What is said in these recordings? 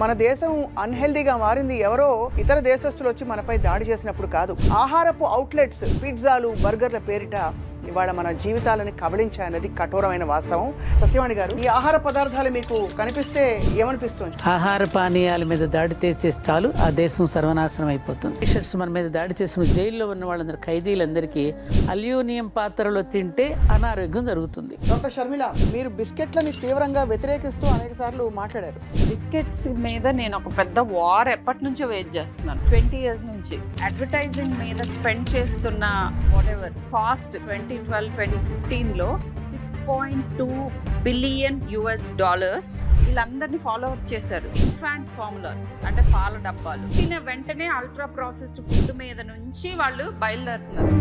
మన దేశం అన్హెల్దీగా మారింది ఎవరో ఇతర దేశస్తులు వచ్చి మనపై దాడి చేసినప్పుడు కాదు. ఆహారపు అవుట్లెట్స్, పిజ్జాలు, బర్గర్ల పేరిట ఇవాళ మన జీవితాలని కబళించాయన్నది కఠోరమైన వాస్తవం. సత్యవాణి గారు, ఈ ఆహార పదార్థాలు మీకు కనిపిస్తే ఏమనిపిస్తుంది? ఆహార పానీయాల మీద దాడి చేస్తే చాలు ఆ దేశం సర్వనాశనం అయిపోతుంది. టీషర్ట్స్ మన మీద దాడి చేసిన జైల్లో ఉన్న వాళ్ళందరూ ఖైదీలందరికీ అల్యూమినియం పాత్రలో తింటే అనారోగ్యం జరుగుతుంది. డాక్టర్ షర్మిల, మీరు బిస్కెట్లని తీవ్రంగా వ్యతిరేకిస్తూ అనేక సార్లు మాట్లాడారు. బిస్కెట్స్ మీద నేను ఒక పెద్ద వార్ ఎప్పటి నుంచో వెయిట్ చేస్తున్నాను. 20 years నుంచి అడ్వర్టైజింగ్ మీద స్పెండ్ చేస్తున్న వాటెవర్ కాస్ట్ 2012-2015లో $6.2 billion వీళ్ళందరినీ ఫాలో అప్ చేశారు. ఇన్ఫాంట్ ఫార్ములాస్ అంటే పాల డబ్బాలు తిన వెంటనే అల్ట్రా ప్రాసెస్డ్ ఫుడ్ మీద నుంచి వాళ్ళు బయలుదేరుతున్నారు.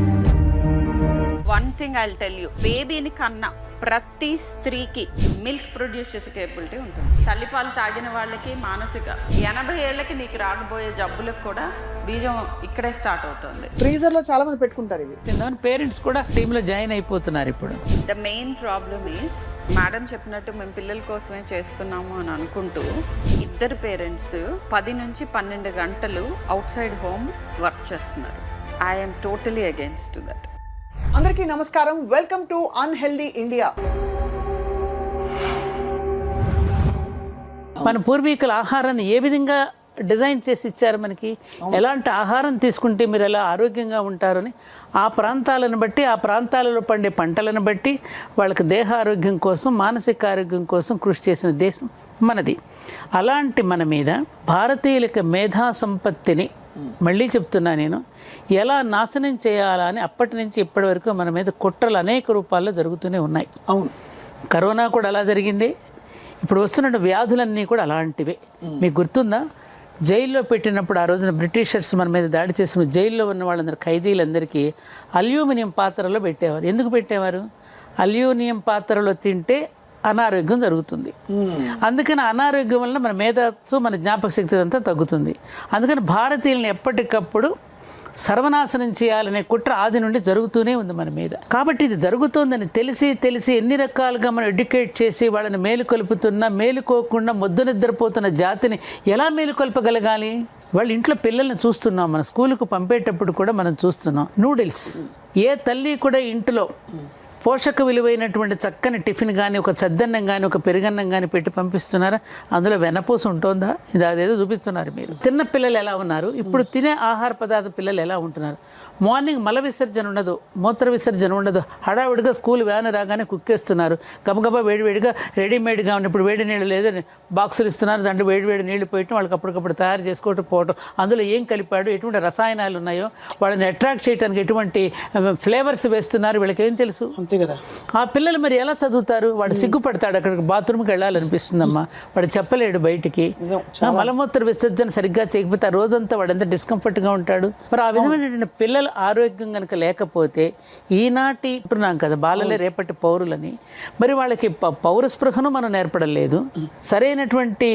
One thing I will tell you, బేబీని కన్నా ప్రతి స్త్రీకి మిల్క్ ప్రొడ్యూస్ చేసే కేపబిలిటీ ఉంటుంది. తల్లిపాలు తాగిన వాళ్ళకి మానసిక 80 ఏళ్ళకి నీకు రాకపోయే జబ్బులకు కూడా బీజం ఇక్కడే స్టార్ట్ అవుతుంది. ఫ్రీజర్ లో చాలా మంది పెట్టుకుంటారు ఇవి. తిందామని పేరెంట్స్ కూడా టీంలో జాయిన్ అయిపోతున్నారు ఇప్పుడు. The main problem is, madam చెప్పినట్టు మేము పిల్లల కోసమే చేస్తున్నాము అని అనుకుంటూ ఇద్దరు పేరెంట్స్ 10 నుంచి 12 గంటలు అవుట్ సైడ్ హోమ్ వర్క్ చేస్తున్నారు. I'm totally against that. అందరికీ నమస్కారం. Welcome to unhealthy India. మన పూర్వీకుల ఆహారాన్ని ఏ విధంగా డిజైన్ చేసి ఇచ్చారు మనకి, ఎలాంటి ఆహారం తీసుకుంటే మీరు ఎలా ఆరోగ్యంగా ఉంటారని ఆ ప్రాంతాలను బట్టి, ఆ ప్రాంతాలలో పండే పంటలను బట్టి వాళ్ళకి దేహ ఆరోగ్యం కోసం, మానసిక ఆరోగ్యం కోసం కృషి చేసిన దేశం మనది. అలాంటి మన మీద భారతీయులకి మేధా సంపత్తిని మళ్ళీ చెప్తున్నా నేను, ఎలా నాశనం చేయాలా అని అప్పటి నుంచి ఇప్పటి వరకు మన మీద కుట్రలు అనేక రూపాల్లో జరుగుతూనే ఉన్నాయి. అవును, కరోనా కూడా అలా జరిగింది. ఇప్పుడు వస్తున్న వ్యాధులన్నీ కూడా అలాంటివే. మీకు గుర్తుందా, జైల్లో పెట్టినప్పుడు ఆ రోజున బ్రిటిషర్స్ మన మీద దాడి చేసిన జైల్లో ఉన్న వాళ్ళందరూ ఖైదీలందరికీ అల్యూమినియం పాత్రలో పెట్టేవారు. ఎందుకు పెట్టేవారు? అల్యూమినియం పాత్రలో తింటే అనారోగ్యం జరుగుతుంది. అందుకని అనారోగ్యం వలన మన మేధస్సు, మన జ్ఞాపక శక్తి అంతా తగ్గుతుంది. అందుకని భారతీయులను ఎప్పటికప్పుడు సర్వనాశనం చేయాలనే కుట్ర ఆది నుండి జరుగుతూనే ఉంది మన మీద. కాబట్టి ఇది జరుగుతోందని తెలిసి ఎన్ని రకాలుగా మనం ఎడ్యుకేట్ చేసి వాళ్ళని మేలుకొల్పుతున్నా, మేలుకోకుండా మొద్దు నిద్రపోతున్న జాతిని ఎలా మేలుకొల్పగలగాలి? వాళ్ళ ఇంట్లో పిల్లల్ని చూస్తున్నాం, మన స్కూల్కు పంపేటప్పుడు కూడా మనం చూస్తున్నాం. నూడిల్స్, ఏ తల్లి కూడా ఇంట్లో పోషక విలువైనటువంటి చక్కని టిఫిన్ కానీ, ఒక చద్దన్నం కానీ, ఒక పెరుగన్నం కానీ పెట్టి పంపిస్తున్నారా? అందులో వెన్నపూస ఉంటుందా? ఇది అదేదో చూపిస్తున్నారు మీరు. తిన్న పిల్లలు ఎలా ఉన్నారు, ఇప్పుడు తినే ఆహార పదార్థ పిల్లలు ఎలా ఉంటున్నారు? మార్నింగ్ మల విసర్జన ఉండదు, మూత్ర విసర్జన ఉండదు, హడావిడిగా స్కూల్ వ్యాన్ రాగానే కుక్కేస్తున్నారు. గబగబా వేడివేడిగా రెడీమేడ్గా ఉన్నప్పుడు వేడి నీళ్ళు లేదని బాక్సులు ఇస్తున్నారు, దాంట్లో వేడివేడి నీళ్లు పోయటం, వాళ్ళకి అప్పటికప్పుడు తయారు చేసుకోవటం పోవటం. అందులో ఏం కలిపాడు, ఎటువంటి రసాయనాలు ఉన్నాయో, వాళ్ళని అట్రాక్ట్ చేయడానికి ఎటువంటి ఫ్లేవర్స్ వేస్తున్నారు, వీళ్ళకి ఏం తెలుసు? కదా. ఆ పిల్లలు మరి ఎలా చదువుతారు? వాడు సిగ్గుపడతాడు, అక్కడికి బాత్రూమ్కి వెళ్ళాలనిపిస్తుందమ్మా, వాడు చెప్పలేడు బయటికి. మలమూత్ర విసర్జన సరిగ్గా చేయకపోతే ఆ రోజంతా వాడు ఎంత డిస్కంఫర్ట్గా ఉంటాడు. మరి ఆ విధమైనటువంటి పిల్లలు ఆరోగ్యం కనుక లేకపోతే, ఈనాటి అంటున్నాం కదా బాలలే రేపటి పౌరులని, మరి వాళ్ళకి పౌర స్పృహను మనం నేర్పడలేదు. సరైనటువంటి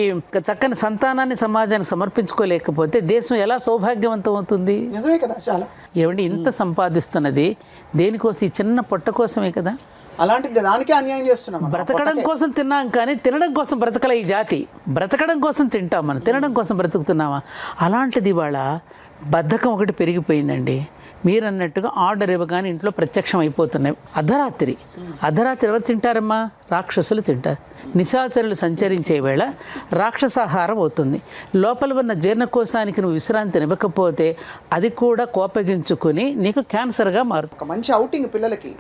చక్కని సంతానాన్ని సమాజానికి సమర్పించుకోలేకపోతే దేశం ఎలా సౌభాగ్యవంతం అవుతుంది? నిజమే కదా. చాలా ఏమండి, ఇంత సంపాదిస్తున్నది దేనికోసం? ఈ చిన్న పొట్ట కోసమే కదా. అలాంటి దానికే అన్యాయం చేస్తున్నాం. బ్రతకడం కోసం తిన్నాం కానీ తినడం కోసం బ్రతకల ఈ జాతి. బ్రతకడం కోసం తింటాం మనం, తినడం కోసం బ్రతుకుతున్నామా? అలాంటిది ఇవాళ బద్ధకం ఒకటి పెరిగిపోయిందండి. మీరు అన్నట్టుగా ఆర్డర్ ఇవ్వగానే ఇంట్లో ప్రత్యక్షం అయిపోతున్నాయి. అర్ధరాత్రి ఎవరు తింటారమ్మా? రాక్షసులు తింటారు. నిశాచరులు సంచరించే వేళ రాక్షసాహారం అవుతుంది. లోపల ఉన్న జీర్ణకోశానికి నువ్వు విశ్రాంతి ఇవ్వకపోతే అది కూడా కోపగించుకుని నీకు క్యాన్సర్గా మారుతుంది. మంచి ఔటింగ్ పిల్లలకి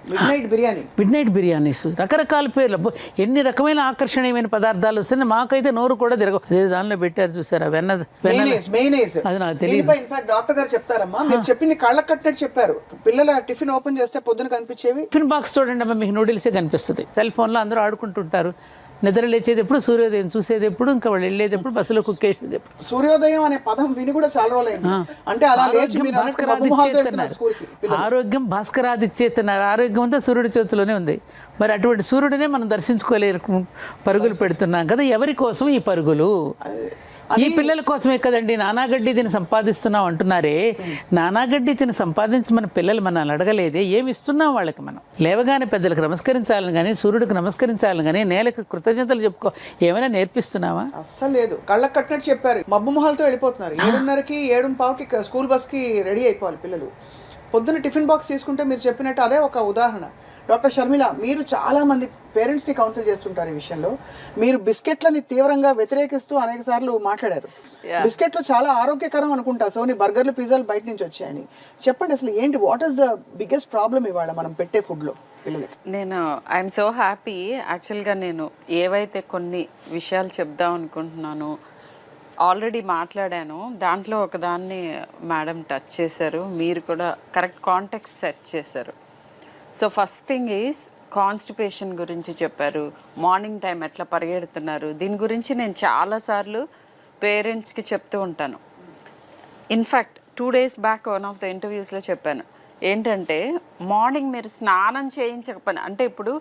మిడ్ నైట్ బిర్యానీస్, రకరకాల పేర్లు, ఎన్ని రకమైన ఆకర్షణీయమైన పదార్థాలు వస్తున్నాయి. మాకైతే నోరు కూడా తిరగదు. అదే దానిలో పెట్టారు చూసారా, అది నాకు తెలియదు. డాక్టర్ గారు చెప్తారమ్మా, మీరు చెప్పింది కళ్ళ కట్టినట్టు చెప్పారు. పిల్లల టిఫిన్ ఓపెన్ చేస్తే పొద్దున కనిపించేవి టిఫిన్ బాక్స్ చూడండి అమ్మా, మీకు నూడిల్సే కనిపిస్తుంది. సెల్ ఫోన్లో అందరూ ఆడుకుంటుంటారు. నిద్ర లేచేది ఎప్పుడు, సూర్యోదయం చూసేది ఎప్పుడు, ఇంకా వాళ్ళు వెళ్ళేది ఎప్పుడు, బస్సులో కుక్కేసేది ఎప్పుడు. సూర్యోదయం అనే పదం విని కూడా చాలా రోజులు. అంటే అలా ఆరోగ్యం భాస్కరాదిచ్చేతున్నారు. ఆరోగ్యం అంతా సూర్యుడి చేతిలోనే ఉంది. మరి అటువంటి సూర్యుడినే మనం దర్శించుకోలేరు, పరుగులు పెడుతున్నాం కదా. ఎవరి కోసం ఈ పరుగులు? ఈ పిల్లల కోసమే కదండి నానాగడ్డి తిని సంపాదిస్తున్నాం అంటున్నారే. నానాగడ్డి తిని సంపాదించమని పిల్లలు మనల్ని అడగలేదే, ఏమి ఇస్తున్నాం వాళ్ళకి? మనం లేవగానే పెద్దలకు నమస్కరించాలని కానీ, సూర్యుడికి నమస్కరించాలని కానీ, నేలకు కృతజ్ఞతలు చెప్పుకో ఏమైనా నేర్పిస్తున్నావా? అస్సలు లేదు. కళ్ళకు కట్టినట్టు చెప్పారు. మబ్బు మొహాలతో వెళ్ళిపోతున్నారు. 7:30కి 7:15కి స్కూల్ బస్కి రెడీ అయిపోవాలి పిల్లలు. పొద్దున్న టిఫిన్ బాక్స్ తీసుకుంటే మీరు చెప్పినట్టు అదే ఒక ఉదాహరణ. డాక్టర్ షర్మిల, మీరు చాలా మంది పేరెంట్స్ని కౌన్సిల్ చేస్తుంటారు ఈ విషయంలో. మీరు బిస్కెట్లని తీవ్రంగా వ్యతిరేకిస్తూ అనేక సార్లు మాట్లాడారు. బిస్కెట్లు చాలా ఆరోగ్యకరం అనుకుంటా, సోని బర్గర్లు పిజ్జాలు బయట నుంచి వచ్చాయని. చెప్పండి అసలు ఏంటి, what is the biggest problem ఇవాళ మనం పెట్టే ఫుడ్లో పిల్లలకి? నేను ఐఎమ్ సో హ్యాపీ. యాక్చువల్గా నేను ఏవైతే కొన్ని విషయాలు చెప్దాం అనుకుంటున్నాను ఆల్రెడీ మాట్లాడాను. దాంట్లో ఒకదాన్ని మేడం టచ్ చేశారు, మీరు కూడా కరెక్ట్ కాంటెక్స్ట్ సెట్ చేశారు. So first thing is constipation గురించి చెప్పారు, మార్నింగ్ టైం ఎట్లా పరిగెడుతున్నారు. దీని గురించి నేను చాలాసార్లు పేరెంట్స్కి చెప్తూ ఉంటాను. In fact 2 days back one of the ఇంటర్వ్యూస్లో చెప్పాను ఏంటంటే, మార్నింగ్ మీరు స్నానం చేయించకపోయినా, అంటే ఇప్పుడు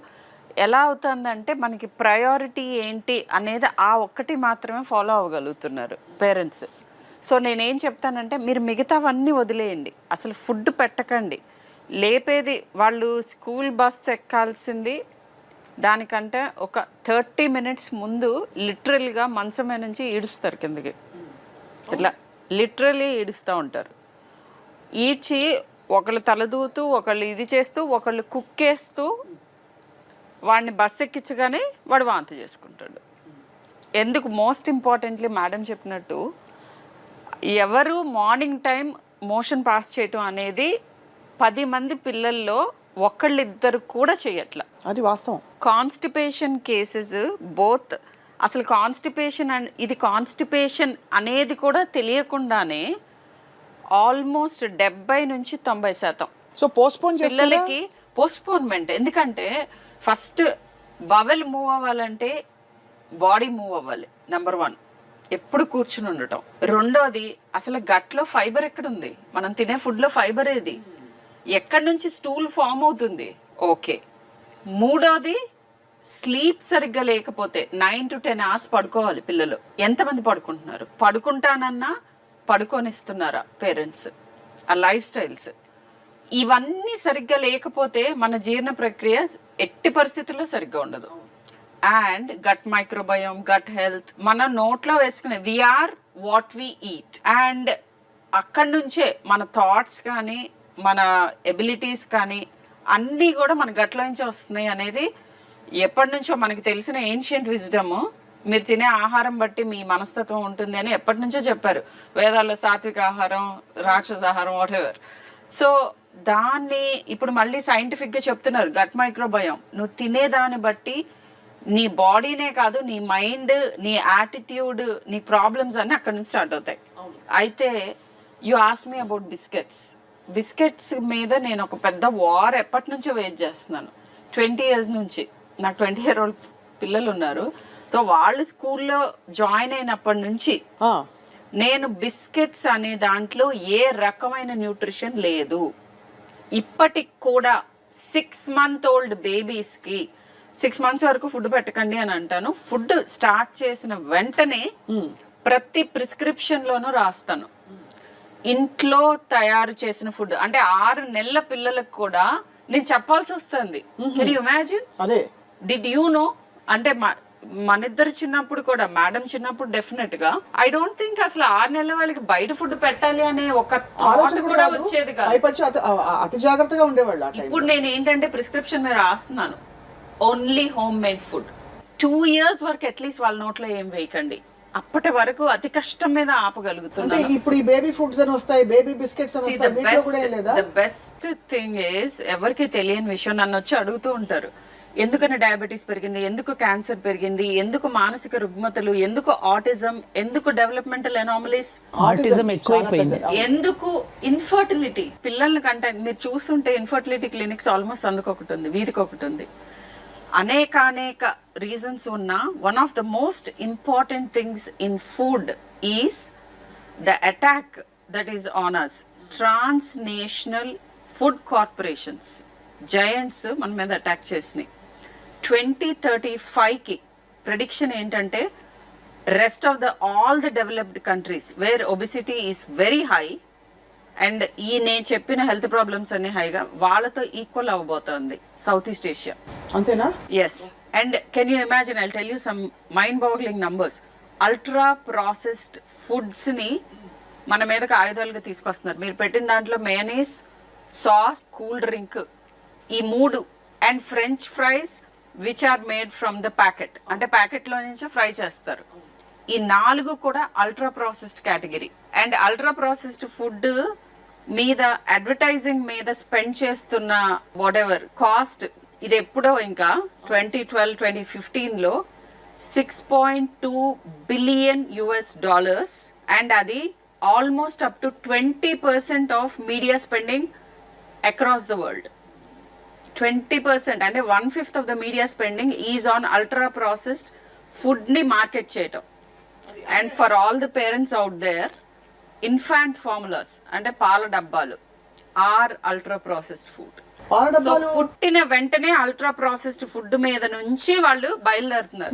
ఎలా అవుతుందంటే మనకి ప్రయారిటీ ఏంటి అనేది ఆ ఒక్కటి మాత్రమే ఫాలో అవ్వగలుగుతున్నారు పేరెంట్స్. సో నేనేం చెప్తానంటే, మీరు మిగతావన్నీ వదిలేయండి, అసలు ఫుడ్ పెట్టకండి. లేపేది వాళ్ళు స్కూల్ బస్ ఎక్కాల్సింది దానికంటే ఒక 30 minutes ముందు లిటరల్గా మంచమే నుంచి ఈడుస్తారు కిందకి. ఇట్లా లిటరలీ ఈడుస్తూ ఉంటారు. ఈడ్చి ఒకళ్ళు తలదూతూ, ఒకళ్ళు ఇది చేస్తూ, ఒకళ్ళు కుక్కేస్తూ వాడిని బస్ ఎక్కించగానే వాడు వాంతి చేసుకుంటాడు. ఎందుకు? మోస్ట్ ఇంపార్టెంట్లీ మేడం చెప్పినట్టు, ఎవరు మార్నింగ్ టైం మోషన్ పాస్ చేయటం అనేది 10 మంది పిల్లల్లో ఒకళ్ళిద్దరు కూడా చేయట్ల. అది వాస్తవం. కాన్స్టిపేషన్ కేసెస్ బోత్, అసలు కాన్స్టిపేషన్ ఇది కాన్స్టిపేషన్ అనేది కూడా తెలియకుండానే ఆల్మోస్ట్ 70 నుంచి 90% సో పోస్ట్పోన్ పిల్లలకి పోస్ట్పోన్మెంట్. ఎందుకంటే ఫస్ట్ బవెల్ మూవ్ అవ్వాలంటే బాడీ మూవ్ అవ్వాలి, నెంబర్ 1. ఎప్పుడు కూర్చుని ఉండటం. రెండోది, అసలు గట్లో ఫైబర్ ఎక్కడుంది? మనం తినే ఫుడ్లో ఫైబర్ ఏది? ఎక్కడి నుంచి స్టూల్ ఫామ్ అవుతుంది? ఓకే. మూడోది, స్లీప్ సరిగ్గా లేకపోతే 9 to 10 hours పడుకోవాలి పిల్లలు. ఎంతమంది పడుకుంటున్నారు? పడుకుంటానన్నా పడుకొనిస్తున్నారా పేరెంట్స్? ఆ లైఫ్ స్టైల్స్ ఇవన్నీ సరిగ్గా లేకపోతే మన జీర్ణ ప్రక్రియ ఎట్టి పరిస్థితుల్లో సరిగ్గా ఉండదు. And gut microbiome, gut health, మన నోట్లో వేసుకునే we are what we eat. And అక్కడి నుంచే మన థాట్స్ కానీ, మన ఎబిలిటీస్ కానీ అన్నీ కూడా మన గట్లో నుంచే వస్తున్నాయి అనేది ఎప్పటి నుంచో మనకి తెలిసిన ఏన్షియంట్ విజ్డమ్. మీరు తినే ఆహారం బట్టి మీ మనస్తత్వం ఉంటుంది అని ఎప్పటి నుంచో చెప్పారు వేదాల్లో. సాత్విక ఆహారం, రాక్షస ఆహారం, వాటెవర్. సో దాన్ని ఇప్పుడు మళ్ళీ సైంటిఫిక్గా చెప్తున్నారు, గట్ మైక్రోబయోమ్. నువ్వు తినేదాన్ని బట్టి నీ బాడీనే కాదు, నీ మైండ్, నీ యాటిట్యూడ్, నీ ప్రాబ్లమ్స్ అన్నీ అక్కడ నుంచి స్టార్ట్ అవుతాయి. అయితే you ask me about biscuits మీద నేను ఒక పెద్ద వార్ ఎప్పటి నుంచో వెయిట్ చేస్తున్నాను. 20 years నుంచి. నాకు 20-year-old పిల్లలు ఉన్నారు. సో వాళ్ళు స్కూల్లో జాయిన్ అయినప్పటి నుంచి నేను బిస్కెట్స్ అనే దాంట్లో ఏ రకమైన న్యూట్రిషన్ లేదు. ఇప్పటికి కూడా 6 month old బేబీస్కి 6 months వరకు ఫుడ్ పెట్టకండి అని అంటాను. ఫుడ్ స్టార్ట్ చేసిన వెంటనే ప్రతి ప్రిస్క్రిప్షన్లోనూ రాస్తాను, ఇంట్లో తయారు చేసిన ఫుడ్. అంటే 6 నెలల పిల్లలకు కూడా నేను చెప్పాల్సి వస్తుంది. Can you imagine? అదే డిడ్ యూ నో? అంటే మన ఇద్దరు చిన్నప్పుడు కూడా, మేడం చిన్నప్పుడు డెఫినెట్ గా ఐ డోంట్ థింక్ అసలు 6 నెలల వాళ్ళకి బయట ఫుడ్ పెట్టాలి అనే ఒక థాట్ కూడా వచ్చేది కాదు. అతి జాగ్రత్తగా ఉండేవాళ్ళు. ఇప్పుడు నేను ఏంటంటే ప్రిస్క్రిప్షన్ మీద రాస్తున్నాను, only home made food. 2 years వరకు అట్లీస్ట్ వాళ్ళ నోట్లో ఏం వేయకండి. అప్పటి వరకు అతి కష్టం మీద ఆపగలుగుతున్నాను. ఇప్పుడు ఈ బేబీ ఫుడ్స్ అని వస్తాయి, బేబీ బిస్కెట్స్ అని వస్తాయి, వీటిలో కూడా ఏం లేదా? ద బెస్ట్ థింగ్ ఇస్, ఎవరికి తెలియని విషయం నన్ను వచ్చి అడుగుతూ ఉంటారు, ఎందుకని డయాబెటీస్ పెరిగింది, ఎందుకు క్యాన్సర్ పెరిగింది, ఎందుకు మానసిక రుగ్మతలు, ఎందుకు ఆటిజం, ఎందుకు డెవలప్మెంటల్ ఎనామలీస్, ఆటిజం ఎక్కువైపోయింది, ఎందుకు ఇన్ఫర్టిలిటీ. పిల్లల కంటే మీరు చూస్తుంటే ఇన్ఫర్టిలిటీ క్లినిక్స్ ఆల్మోస్ట్ అందుకు ఒకటి ఉంది, వీధికి ఒకటి ఉంది. అనేక రీజన్స్ ఉన్న one of the most important things in food is the attack that is on us. Transnational food corporations, giants మన మీద అటాక్ చేసినాయి. 2035కి ప్రెడిక్షన్ ఏంటంటే rest of the all the developed countries where obesity is very high and ఈ నేను చెప్పిన health problems అన్ని హైగా వాళ్ళతో ఈక్వల్ అవ్వబోతోంది సౌత్ ఈస్ట్ ఏషియా. అంతేనా? Yes. And can you imagine, I tell you some mind boggling numbers. Ultra processed foods ని మన మీదకి ఆయుధాలుగా తీసుకొస్తున్నారు. మీరు పెట్టిన దాంట్లో మేనీస్, సాస్, కూల్ డ్రింక్, ఈ 3 and French fries which are made from the packet, అంటే ప్యాకెట్ లో నుంచే ఫ్రై చేస్తారు. ఈ 4 కూడా ultra processed category. And ultra processed food మీద అడ్వర్టైజింగ్ మీద స్పెండ్ చేస్తున్న వాట్ ఎవర్ కాస్ట్, ఇది ఎప్పుడో ఇంకా 2012-2015లో $6.2 బిలియన్ అండ్ అది almost up to 20% of media spending across the world. 20% అంటే 1/5 of the media spending is on ultra processed food ని మార్కెట్ చేయటం. And for all the parents out there, infant formulas అంటే పాల డబ్బాలు are ultra processed food. So పుట్టిన వెంటనే ultra processed food మీద నుంచి వాళ్ళు బయలుదేరుతున్నారు.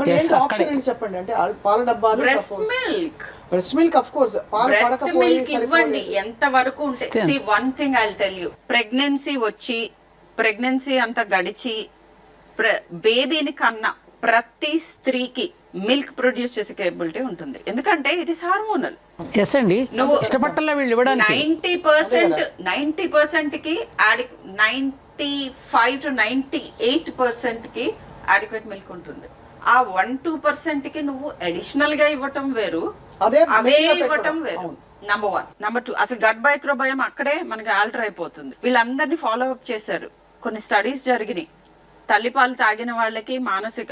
చెప్పండి. అంటే పాల డబ్బాలు, breast milk, breast milk of course, breast milk ఇవ్వండి ఎంత వరకు ఉంటే. See one thing I will tell you, pregnancy అంతా గడిచి బేబీని కన్నా ప్రతి స్త్రీకి మిల్క్ ప్రొడ్యూస్ చేసే కేపబిలిటీ ఉంటుంది. ఎందుకంటే ఇట్ ఇస్ హార్మోనల్. ఎస్ అండి, నువ్వు ఇష్టపట్టాలా వీళ్ళు ఇవ్వడానికి 90% కి 95 to 98% కి అడిక్వేట్ మిల్క్ ఉంటుంది. ఆ 1-2% కి నువ్వు అడిషనల్ గా ఇవ్వటం వేరు, అవే ఇవ్వటం వేరు. నంబర్ 1. నంబర్ 2, అసలు గట్ మైక్రోబయోమ్ అక్కడే మనకి ఆల్టర్ అయిపోతుంది. వీళ్ళందరినీ ఫాలో అప్ చేశారు. కొన్ని స్టడీస్ జరిగినాయి. తల్లిపాలు తాగిన వాళ్ళకి మానసిక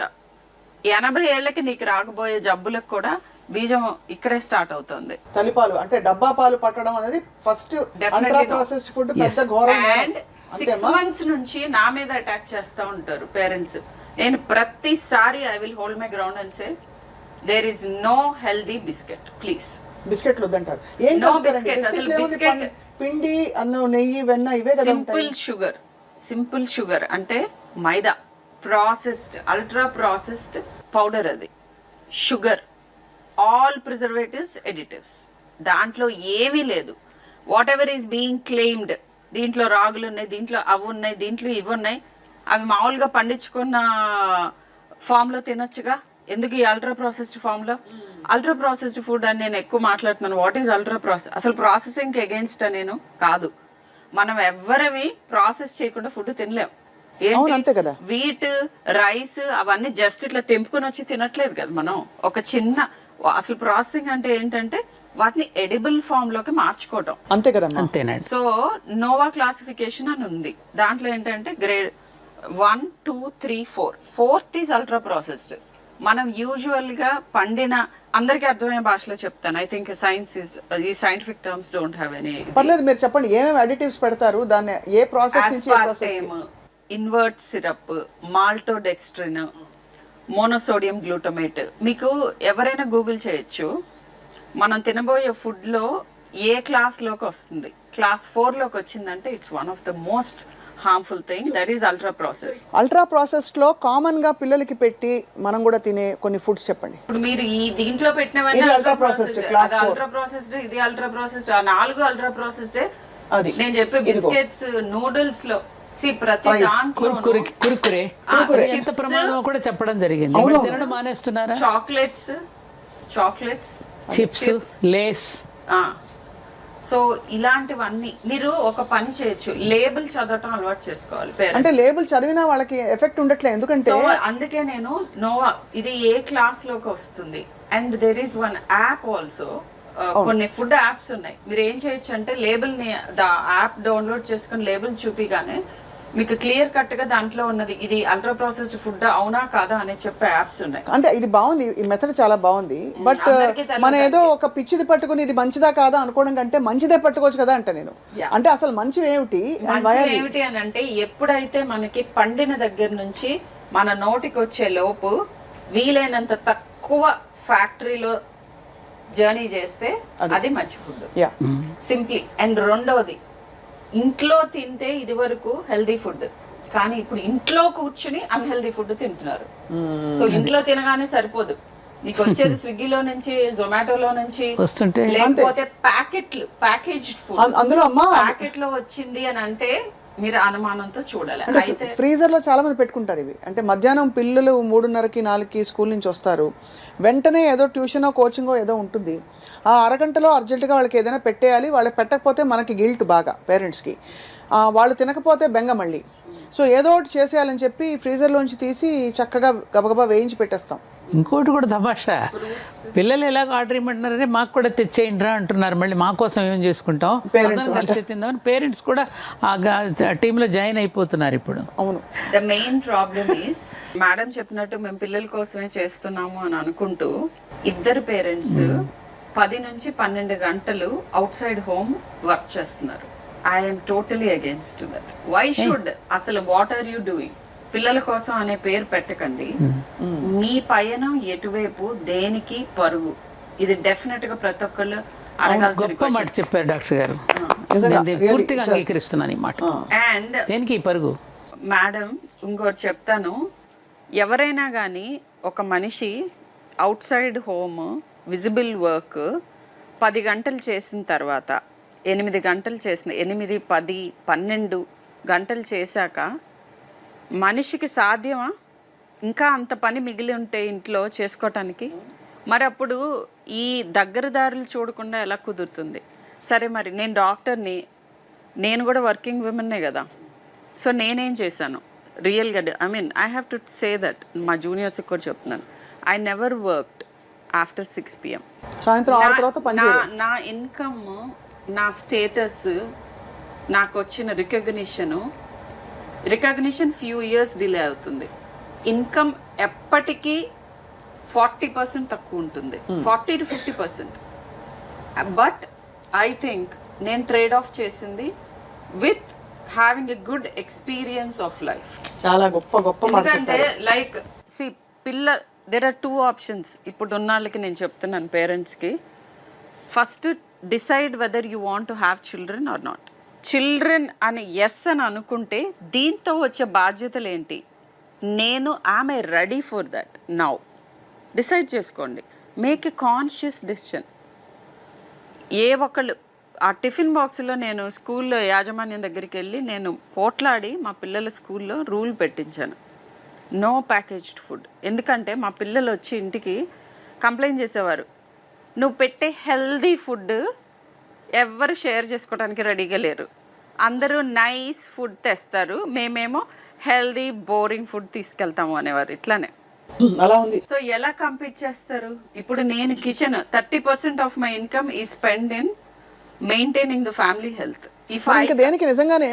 80 ఏళ్లకి నీకు రాకపోయే జబ్బులకు కూడా బీజం ఇక్కడే స్టార్ట్ అవుతుంది. తల్లిపాలు అంటే డబ్బా పాలు పట్టడం అనేది ఫస్ట్ అల్ట్రా ప్రాసెస్డ్ ఫుడ్ పెద్ద ఘోరం. అండ్ 6 months నుంచి నా మీద అటాక్ చేస్తా ఉంటారు పేరెంట్స్. నేను ప్రతిసారి I will hold my ground and say there is no healthy biscuit, please. బిస్కెట్లు వద్దంటారు. ఏం బిస్కెట్? అసలు బిస్కెట్ పిండి, అన్నం, నెయ్యి, వెన్న ఇవే కదా. సింపుల్ షుగర్ అంటే మైదా, ప్రాసెస్డ్ అల్ట్రా ప్రాసెస్డ్ పౌడర్, అది షుగర్, ఆల్ ప్రిజర్వేటివ్స్, ఎడిటివ్స్, దాంట్లో ఏమీ లేదు. What ever is being claimed, దీంట్లో రాగులు ఉన్నాయి, దీంట్లో అవి ఉన్నాయి, దీంట్లో ఇవి ఉన్నాయి, అవి మామూలుగా పండించుకున్న ఫామ్ లో తినొచ్చుగా. ఎందుకు ఈ అల్ట్రా ప్రాసెస్డ్ ఫామ్ లో? అల్ట్రా ప్రాసెస్డ్ ఫుడ్ అని నేను ఎక్కువ మాట్లాడుతున్నాను. What is ultra process? అసలు ప్రాసెసింగ్ అగేన్స్ట్ నేను కాదు. మనం ఎవరివి ప్రాసెస్ చేయకుండా ఫుడ్ తినలేం. వీట్, రైస్ అవన్నీ జస్ట్ ఇట్లా తెంపుకొని వచ్చి తినట్లేదు కదా మనం. ఒక చిన్న అసలు ప్రాసెసింగ్ అంటే ఏంటంటే వాటిని ఎడిబుల్ ఫామ్ లోకి మార్చుకోవటం, అంతే కదా. అంతేనండి. సో నోవా క్లాసిఫికేషన్ అని ఉంది. దాంట్లో ఏంటంటే grade 1, 2, 3, 4. 4th is ultra processed. మనం యూజువల్ గా పండిన, అందరికి అర్థమయ్యే భాషలో చెప్తాను. ఐ థింక్ సైన్స్ ఇస్, ఈ scientific terms don't have any. పర్లేదు, మీరు చెప్పండి ఏమేమి అడిటివ్స్ పెడతారు, దాన్ని ఏ ప్రాసెస్ నుంచి ఏ process? Invert syrup, maltodextrin, monosodium glutamate. మీకు ఎవరైనా గూగుల్ చేయొచ్చు. మనం తినబోయే ఫుడ్ లో ఏ క్లాస్ లోకి వస్తుంది, క్లాస్ 4 లోకి వచ్చిందంటే it's one of the most harmful thing, that is ultra process. Ultra process లో కామన్ గా పిల్లలకి పెట్టి మనం కూడా తినే కొన్ని ఫుడ్స్ చెప్పండి. ఇప్పుడు మీరు ఈ దీంట్లో పెట్టినవన్నీ అల్ట్రా ప్రాసెస్డ్, అది అల్ట్రా ప్రాసెస్డ్, ఇది అల్ట్రా ప్రాసెస్డ్, ఆ 4 అల్ట్రా ప్రాసెస్డ్. నేను చెప్పే బిస్కెట్స్, నూడిల్స్ లో ప్రతి కురుకురే శీత ప్రమాదం కూడా చెప్పడం జరిగింది. తినడం మానేస్తున్నారా? Chocolates, chips, Lays. సో ఇలాంటివన్నీ మీరు ఒక పని చేయొచ్చు, లేబుల్ చదవటం అలవాటు చేసుకోవాలి. అంటే లేబుల్ చదివినా వాళ్ళకి ఎఫెక్ట్ ఉండట్లేదు. ఎందుకంటే అందుకే నేను నోవా ఇది ఏ క్లాస్ లోకి వస్తుంది. And there is one app also. కొన్ని ఫుడ్ యాప్స్ ఉన్నాయి. మీరు ఏం చేయొచ్చు అంటే లేబుల్ ని, యాప్ డౌన్లోడ్ చేసుకుని లేబుల్ చూపిగానే మీకు క్లియర్ కట్ గా దాంట్లో ఉన్నది ఇది అల్ట్రా ప్రాసెస్డ్ ఫుడ్ అవునా కాదా అని చెప్పే యాప్స్ ఉన్నాయి. అంటే ఇది బాగుంది, ఈ మెథడ్ చాలా బాగుంది. బట్ మన ఏదో ఒక పిచ్చిది పట్టుకుని ఇది మంచిదా కాదా అనుకోవడం కంటే మంచిదే పట్టుకోవచ్చు కదా అంటే నేను. అంటే అసలు మంచివి ఏమిటి అని అంటే, ఎప్పుడైతే మనకి పండిన దగ్గర నుంచి మన నోటికి వచ్చే లోపు వీలైనంత తక్కువ ఫ్యాక్టరీలో జర్నీ చేస్తే అది మంచి ఫుడ్, సింప్లీ. అండ్ రెండవది, ఇంట్లో తింటే ఇది వరకు హెల్దీ ఫుడ్, కానీ ఇప్పుడు ఇంట్లో కూర్చుని అన్హెల్దీ ఫుడ్ తింటున్నారు. సో ఇంట్లో తినగానే సరిపోదు, నీకు వచ్చేది స్విగ్గీలో నుంచి, జొమాటోలో నుంచి వస్తుంటే లేకపోతే ప్యాకేజ్డ్ ఫుడ్ అందులో అమ్మా ప్యాకెట్ లో వచ్చింది అని అంటే మీరు అనుమానంతో చూడాలి. అయితే ఫ్రీజర్ లో చాలా మంది పెట్టుకుంటారు ఇవి. అంటే మధ్యాహ్నం పిల్లలు 3:30కి 4కి స్కూల్ నుంచి వస్తారు, వెంటనే ఏదో ట్యూషనో కోచింగో ఏదో ఉంటుంది, ఆ అరగంటలో అర్జెంటుగా వాళ్ళకి ఏదైనా పెట్టేయాలి. వాళ్ళకి పెట్టకపోతే మనకి గిల్ట్ బాగా పేరెంట్స్కి, వాళ్ళు తినకపోతే బెంగ మళ్ళీ. సో ఏదో ఒకటి చేసేయాలని చెప్పి ఫ్రీజర్లోంచి తీసి చక్కగా గబగబా వేయించి పెట్టేస్తాం. ఇంకోటి కూడా తమాషా, పిల్లలు ఎలాగ ఆర్డర్ ఇవ్వమంటున్నారంటే మాకు కూడా తెచ్చేయండి రా అంటున్నారు. మళ్ళీ మా కోసం ఏం చేసుకుంటాం, పేరెంట్స్ కలిసి తిందామని పేరెంట్స్ కూడా ఆ టీంలో జాయిన్ అయిపోతున్నారు ఇప్పుడు. అవును, the main problem is madam చెప్పినట్టు మేము పిల్లల కోసమే చేస్తున్నాము అని అనుకుంటూ ఇద్దరు పేరెంట్స్ 10 నుంచి 12 గంటలు అవుట్ సైడ్ హోమ్ వర్క్ చేస్తున్నారు. I'm totally against that. Why should అసలు వాట్ ఆర్ యూ డూయింగ్? పిల్లల కోసం అనే పేరు పెట్టకండి. మీ పయనం ఎటువైపు, దేనికి పరుగు, ఇది డెఫినెట్ గా ప్రతి ఒక్కళ్ళు అడగాల్సిన గొప్ప మాట చెప్పారు డాక్టర్ గారు, పూర్తిగా అంగీకరిస్తున్నాను ఈ మాట. అండ్ దేనికి ఈ పరుగు? మేడం ఇంకోటి చెప్తాను, ఎవరైనా కానీ ఒక మనిషి out side home visible work 10 గంటలు చేసిన తర్వాత 8 గంటలు చేసిన 8, 10, 12 గంటలు చేశాక మనిషికి సాధ్యమా ఇంకా అంత పని మిగిలి ఉంటే ఇంట్లో చేసుకోవటానికి? మరి అప్పుడు ఈ దగ్గరదారులు చూడకుండా ఎలా కుదురుతుంది? సరే మరి నేను డాక్టర్ని, నేను కూడా వర్కింగ్ విమెన్నే కదా. సో నేనేం చేశాను రియల్గా, I have to say that, మా జూనియర్స్కి కూడా చెప్తున్నాను, I never worked after 6 PM. సాయంత్రం 6 తర్వాత పని నా ఇన్కమ్, నా స్టేటస్, నాకు వచ్చిన రికగ్నిషన్ ఫ్యూ ఇయర్స్ డిలే అవుతుంది. ఇన్కమ్ ఎప్పటికీ 40% తక్కువ ఉంటుంది, 40 to 50%. బట్ ఐ థింక్ నేను ట్రేడ్ ఆఫ్ చేసింది with having a good experience of life. చాలా గొప్ప ఎందుకంటే లైక్ there are 2 options. ఇప్పుడు ఉన్న వాళ్ళకి నేను చెప్తున్నాను పేరెంట్స్కి, first decide whether you want to have children or not. Children అని ఎస్ అని అనుకుంటే దీంతో వచ్చే బాధ్యతలు ఏంటి, నేను I'm ready for that now. Decide చేసుకోండి, మేక్ ఎ కాన్షియస్ డెసిషన్. ఏ ఒక్కళ్ళు ఆ టిఫిన్ బాక్స్లో, నేను స్కూల్లో యాజమాన్యం దగ్గరికి వెళ్ళి నేను పోట్లాడి మా పిల్లల స్కూల్లో రూల్ పెట్టించాను, నో ప్యాకేజ్డ్ ఫుడ్. ఎందుకంటే మా పిల్లలు వచ్చి ఇంటికి కంప్లైంట్ చేసేవారు, నువ్వు పెట్టే హెల్దీ ఫుడ్ ఎవ్వరు షేర్ చేసుకోవడానికి రెడీగా లేరు, అందరూ నైస్ ఫుడ్ తెస్తారు, మేమేమో హెల్దీ బోరింగ్ ఫుడ్ తీసుకెళ్తాము అనేవారు. ఇట్లానే అలా ఉంది. సో ఎలా కంపీట్ చేస్తారు? ఇప్పుడు నేను కిచెన్ 30% ఆఫ్ మై ఇన్కమ్ ఈ spend in maintaining the family health. దేనికి నిజంగానే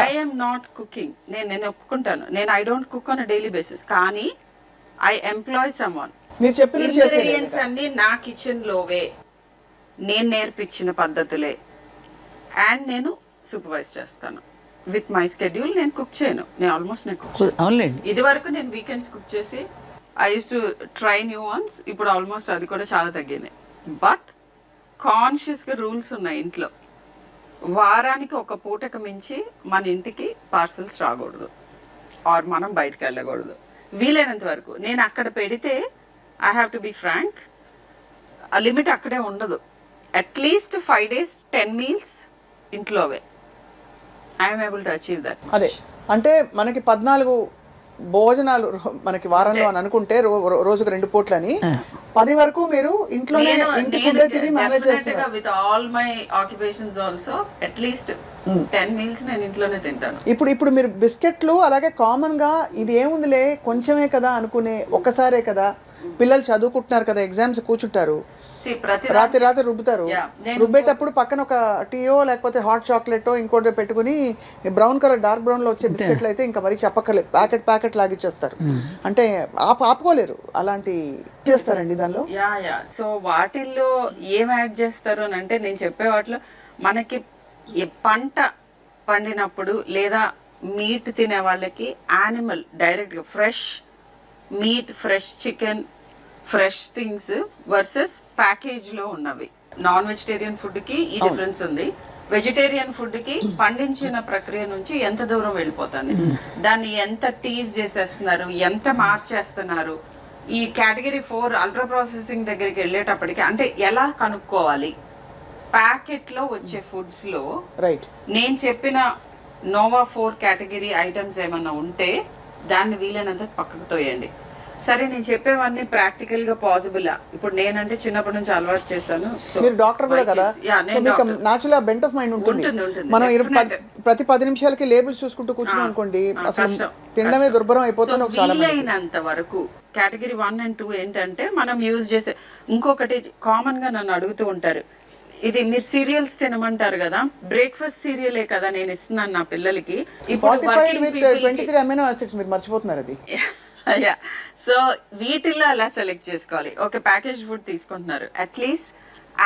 ఐఎమ్ నాట్ కుకింగ్, నేను ఒప్పుకుంటాను, నేను I don't cook on a daily basis, కానీ ఐ ఎంప్లాయ్ సమ్వన్. ఇంగ్రీడియంట్స్ అన్ని నా కిచెన్ లోవే, నేను నేర్పించిన పద్ధతులే, అండ్ నేను సూపర్వైజ్ చేస్తాను విత్ మై స్కెడ్యూల్. నేను కుక్ చేయను, నేను ఆల్మోస్ట్ ఇది వరకు నేను వీకెండ్స్ కుక్ చేసి I use to try new once. ఇప్పుడు ఆల్మోస్ట్ అది కూడా చాలా తగ్గింది. బట్ కాన్షియస్గా రూల్స్ ఉన్నాయి ఇంట్లో, వారానికి ఒక పూటకు మించి మన ఇంటికి పార్సల్స్ రాకూడదు, ఆర్ మనం బయటకు వెళ్ళకూడదు. వీలైనంత వరకు నేను అక్కడ పెడితే I have to be frank, ఆ లిమిట్ అక్కడే ఉండదు. అట్లీస్ట్ 5 days 10 meals ఇంట్లోవే. I'm able to achieve that. అదే అంటే మనకి 14 భోజనాలు మనకి వారంలో అని అనుకుంటే రోజుకు 2 పూట్లని 10 వరకు మీరు ఇంట్లోనే with all my occupations also at least 10 meals నేను ఇంట్లోనే తింటాను. ఇప్పుడు మీరు బిస్కెట్లు అలాగే కామన్ గా ఇది ఏముందిలే కొంచెమే కదా అనుకునే, ఒక్కసారే కదా, పిల్లలు చదువుకుంటున్నారు కదా, ఎగ్జామ్స్ కూర్చుంటారు, రాత్రి రుబ్బుతారు, రుబ్బేటప్పుడు పక్కన ఒక టీయో లేకపోతే హాట్ చాక్లెటో ఇంకోటి పెట్టుకుని బ్రౌన్ కలర్ డార్క్ బ్రౌన్ లో వచ్చే బిస్కెట్లు అయితే ఇంకా మరీ చెప్పక్కర్లేదు, ప్యాకెట్ లాగిచ్చేస్తారు. అంటే ఆపుకోలేరు, అలాంటి చేస్తారండి దానిలో. సో వాటిల్లో ఏం యాడ్ చేస్తారు అని అంటే, నేను చెప్పే వాటిలో మనకి పంట పండినప్పుడు లేదా మీట్ తినే వాళ్ళకి యానిమల్ డైరెక్ట్గా fresh meat, fresh chicken, fresh things versus ప్యాకేజ్లో ఉన్నవి. నాన్ వెజిటేరియన్ ఫుడ్కి ఈ డిఫరెన్స్ ఉంది. వెజిటేరియన్ ఫుడ్కి పండించిన ప్రక్రియ నుంచి ఎంత దూరం వెళ్ళిపోతుంది, దాన్ని ఎంత టీజ్ చేసేస్తున్నారు, ఎంత మార్చేస్తున్నారు, ఈ కేటగిరీ 4 అల్ట్రా ప్రాసెసింగ్ దగ్గరికి వెళ్ళేటప్పటికి అంటే ఎలా కనుక్కోవాలి ప్యాకెట్ లో వచ్చే ఫుడ్స్ లో రైట్ నేను చెప్పిన నోవా 4 కేటగిరీ ఐటమ్స్ ఏమన్నా ఉంటే దాన్ని వీలైనంత పక్కకు తోయండి. సరే నేను చెప్పేవన్నీ ప్రాక్టికల్ గా పాసిబుల్. ఇప్పుడు నేనంటే చిన్నప్పటి నుంచి అలవాటు చేశాను. మీరు డాక్టర్ కూడా కదా, సో మీకు నాచురల్ బెంట్ ఆఫ్ మైండ్ ఉంటుంది. మనం ప్రతి 10 నిమిషాలకి లేబుల్స్ చూసుకుంటూ కూర్చున్నాం అనుకోండి, అసలు తినడమే దుర్భరం అయిపోతుంది. వీలైనంత వరకు కేటగిరీ 1 and 2 ఏంటంటే మనం యూజ్ చేసే ఇంకొకటి కామన్ గా నన్ను అడుగుతూ ఉంటారు, ఇది మీరు సీరియల్స్ తినమంటారు కదా, బ్రేక్ఫాస్ట్ సీరియలే కదా నేను ఇస్తున్నాను నా పిల్లలకి. ఇప్పుడు 23 అమైనో యాసిడ్స్ మీరు మర్చిపోతున్నారు అది. సో వీటిల్లో ఎలా సెలెక్ట్ చేసుకోవాలి? ఒక ప్యాకేజ్ ఫుడ్ తీసుకుంటున్నారు, అట్లీస్ట్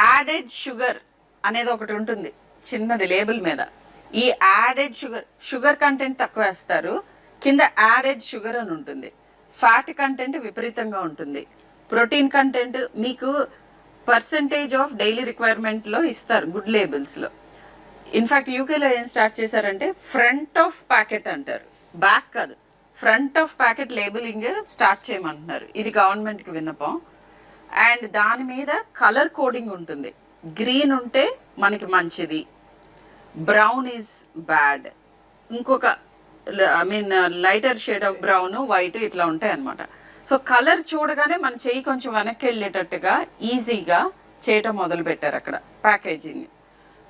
యాడెడ్ షుగర్ అనేది ఒకటి ఉంటుంది చిన్నది లేబుల్ మీద. ఈ యాడెడ్ షుగర్ కంటెంట్ తక్కువ వేస్తారు, కింద యాడెడ్ షుగర్ అని ఉంటుంది. ఫ్యాట్ కంటెంట్ విపరీతంగా ఉంటుంది. ప్రోటీన్ కంటెంట్ మీకు పర్సంటేజ్ ఆఫ్ డైలీ రిక్వైర్మెంట్ లో ఇస్తారు గుడ్ లేబుల్స్ లో. ఇన్ఫాక్ట్ యూకేలో ఏం స్టార్ట్ చేశారంటే ఫ్రంట్ ఆఫ్ ప్యాకెట్ అంటారు, బ్యాక్ కాదు, front of packet labelling start చేయమంటున్నారు. ఇది గవర్నమెంట్ కి విన్నపం. అండ్ దాని మీద కలర్ కోడింగ్ ఉంటుంది. గ్రీన్ ఉంటే మనకి మంచిది, బ్రౌన్ ఈజ్ బ్యాడ్, ఇంకొక I mean lighter shade of brown, white ఇట్లా ఉంటాయి అన్నమాట. సో కలర్ చూడగానే మన చెయ్యి కొంచెం వెనక్కి వెళ్ళేటట్టుగా ఈజీగా చేయటం మొదలు పెట్టారు అక్కడ ప్యాకేజింగ్.